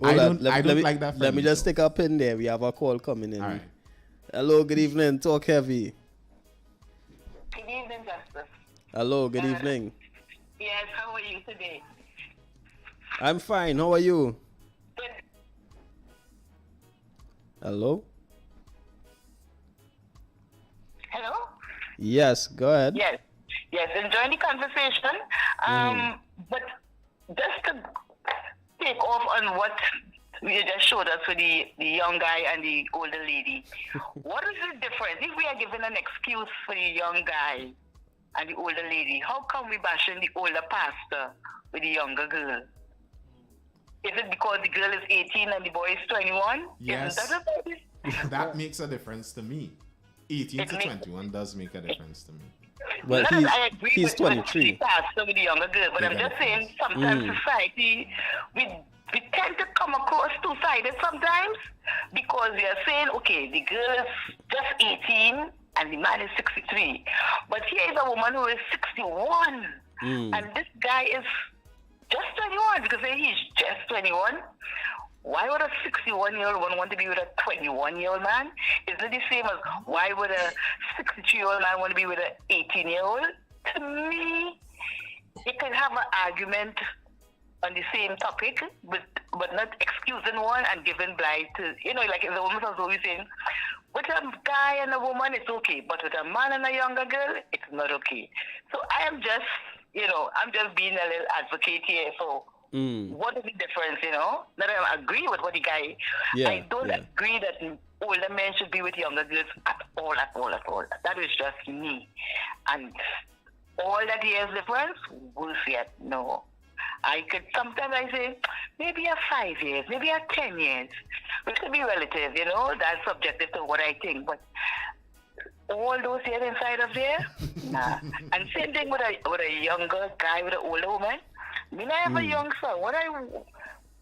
I don't like that. Let me just stick up in there. We have a call coming in. All right. Hello, good evening. Talk Heavy. Good evening, Justice. Hello, good evening. Yes, how are you today? I'm fine. How are you? Good. Hello? Hello? Yes, go ahead. Yes, enjoying the conversation. But just to take off on what you just showed us for the young guy and the older lady, what is the difference? If we are given an excuse for the young guy and the older lady, how come we bashing the older pastor with the younger girl? Is it because the girl is 18 and the boy is 21? Yes. That makes a difference to me. 18 to 21 does make a difference to me. Well, I agree he's 23. With the pastor with the younger girl, but I'm just saying sometimes society, we tend to come across two-sided sometimes because we are saying, okay, the girl is just 18 and the man is 63. But here is a woman who is 61 and this guy is just 21 because he's just 21. Why would a 61-year-old woman want to be with a 21-year-old man? Is it the same as why would a 63-year-old man want to be with an 18-year-old? To me, you can have an argument on the same topic, but not excusing one and giving blight to, like the woman was always saying, with a guy and a woman, it's okay, but with a man and a younger girl, it's not okay. So I am just, I'm just being a little advocate here. So what is the difference, That I agree with what the guy, I don't agree that older men should be with younger girls at all. That is just me. And all that years difference, worse yet, no. Sometimes I say, maybe a 5 years, maybe a 10 years. Which could be relative, that's subjective to what I think. But all those years inside of there, nah. And same thing with a younger guy with an older woman. I mean, I have a young son.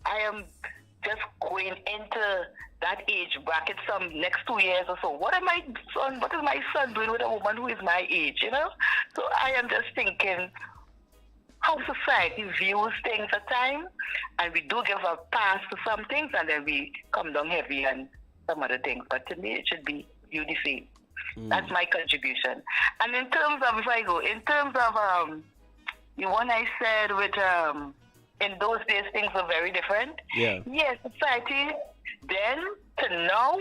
I am just going into that age bracket some next 2 years or so. What is my son doing with a woman who is my age, So I am just thinking how society views things at times, and we do give a pass to some things, and then we come down heavy on some other things. But to me, it should be viewed the same. That's my contribution. And in terms of, the one I said with in those days things were very different. Yeah. Yes, society then to now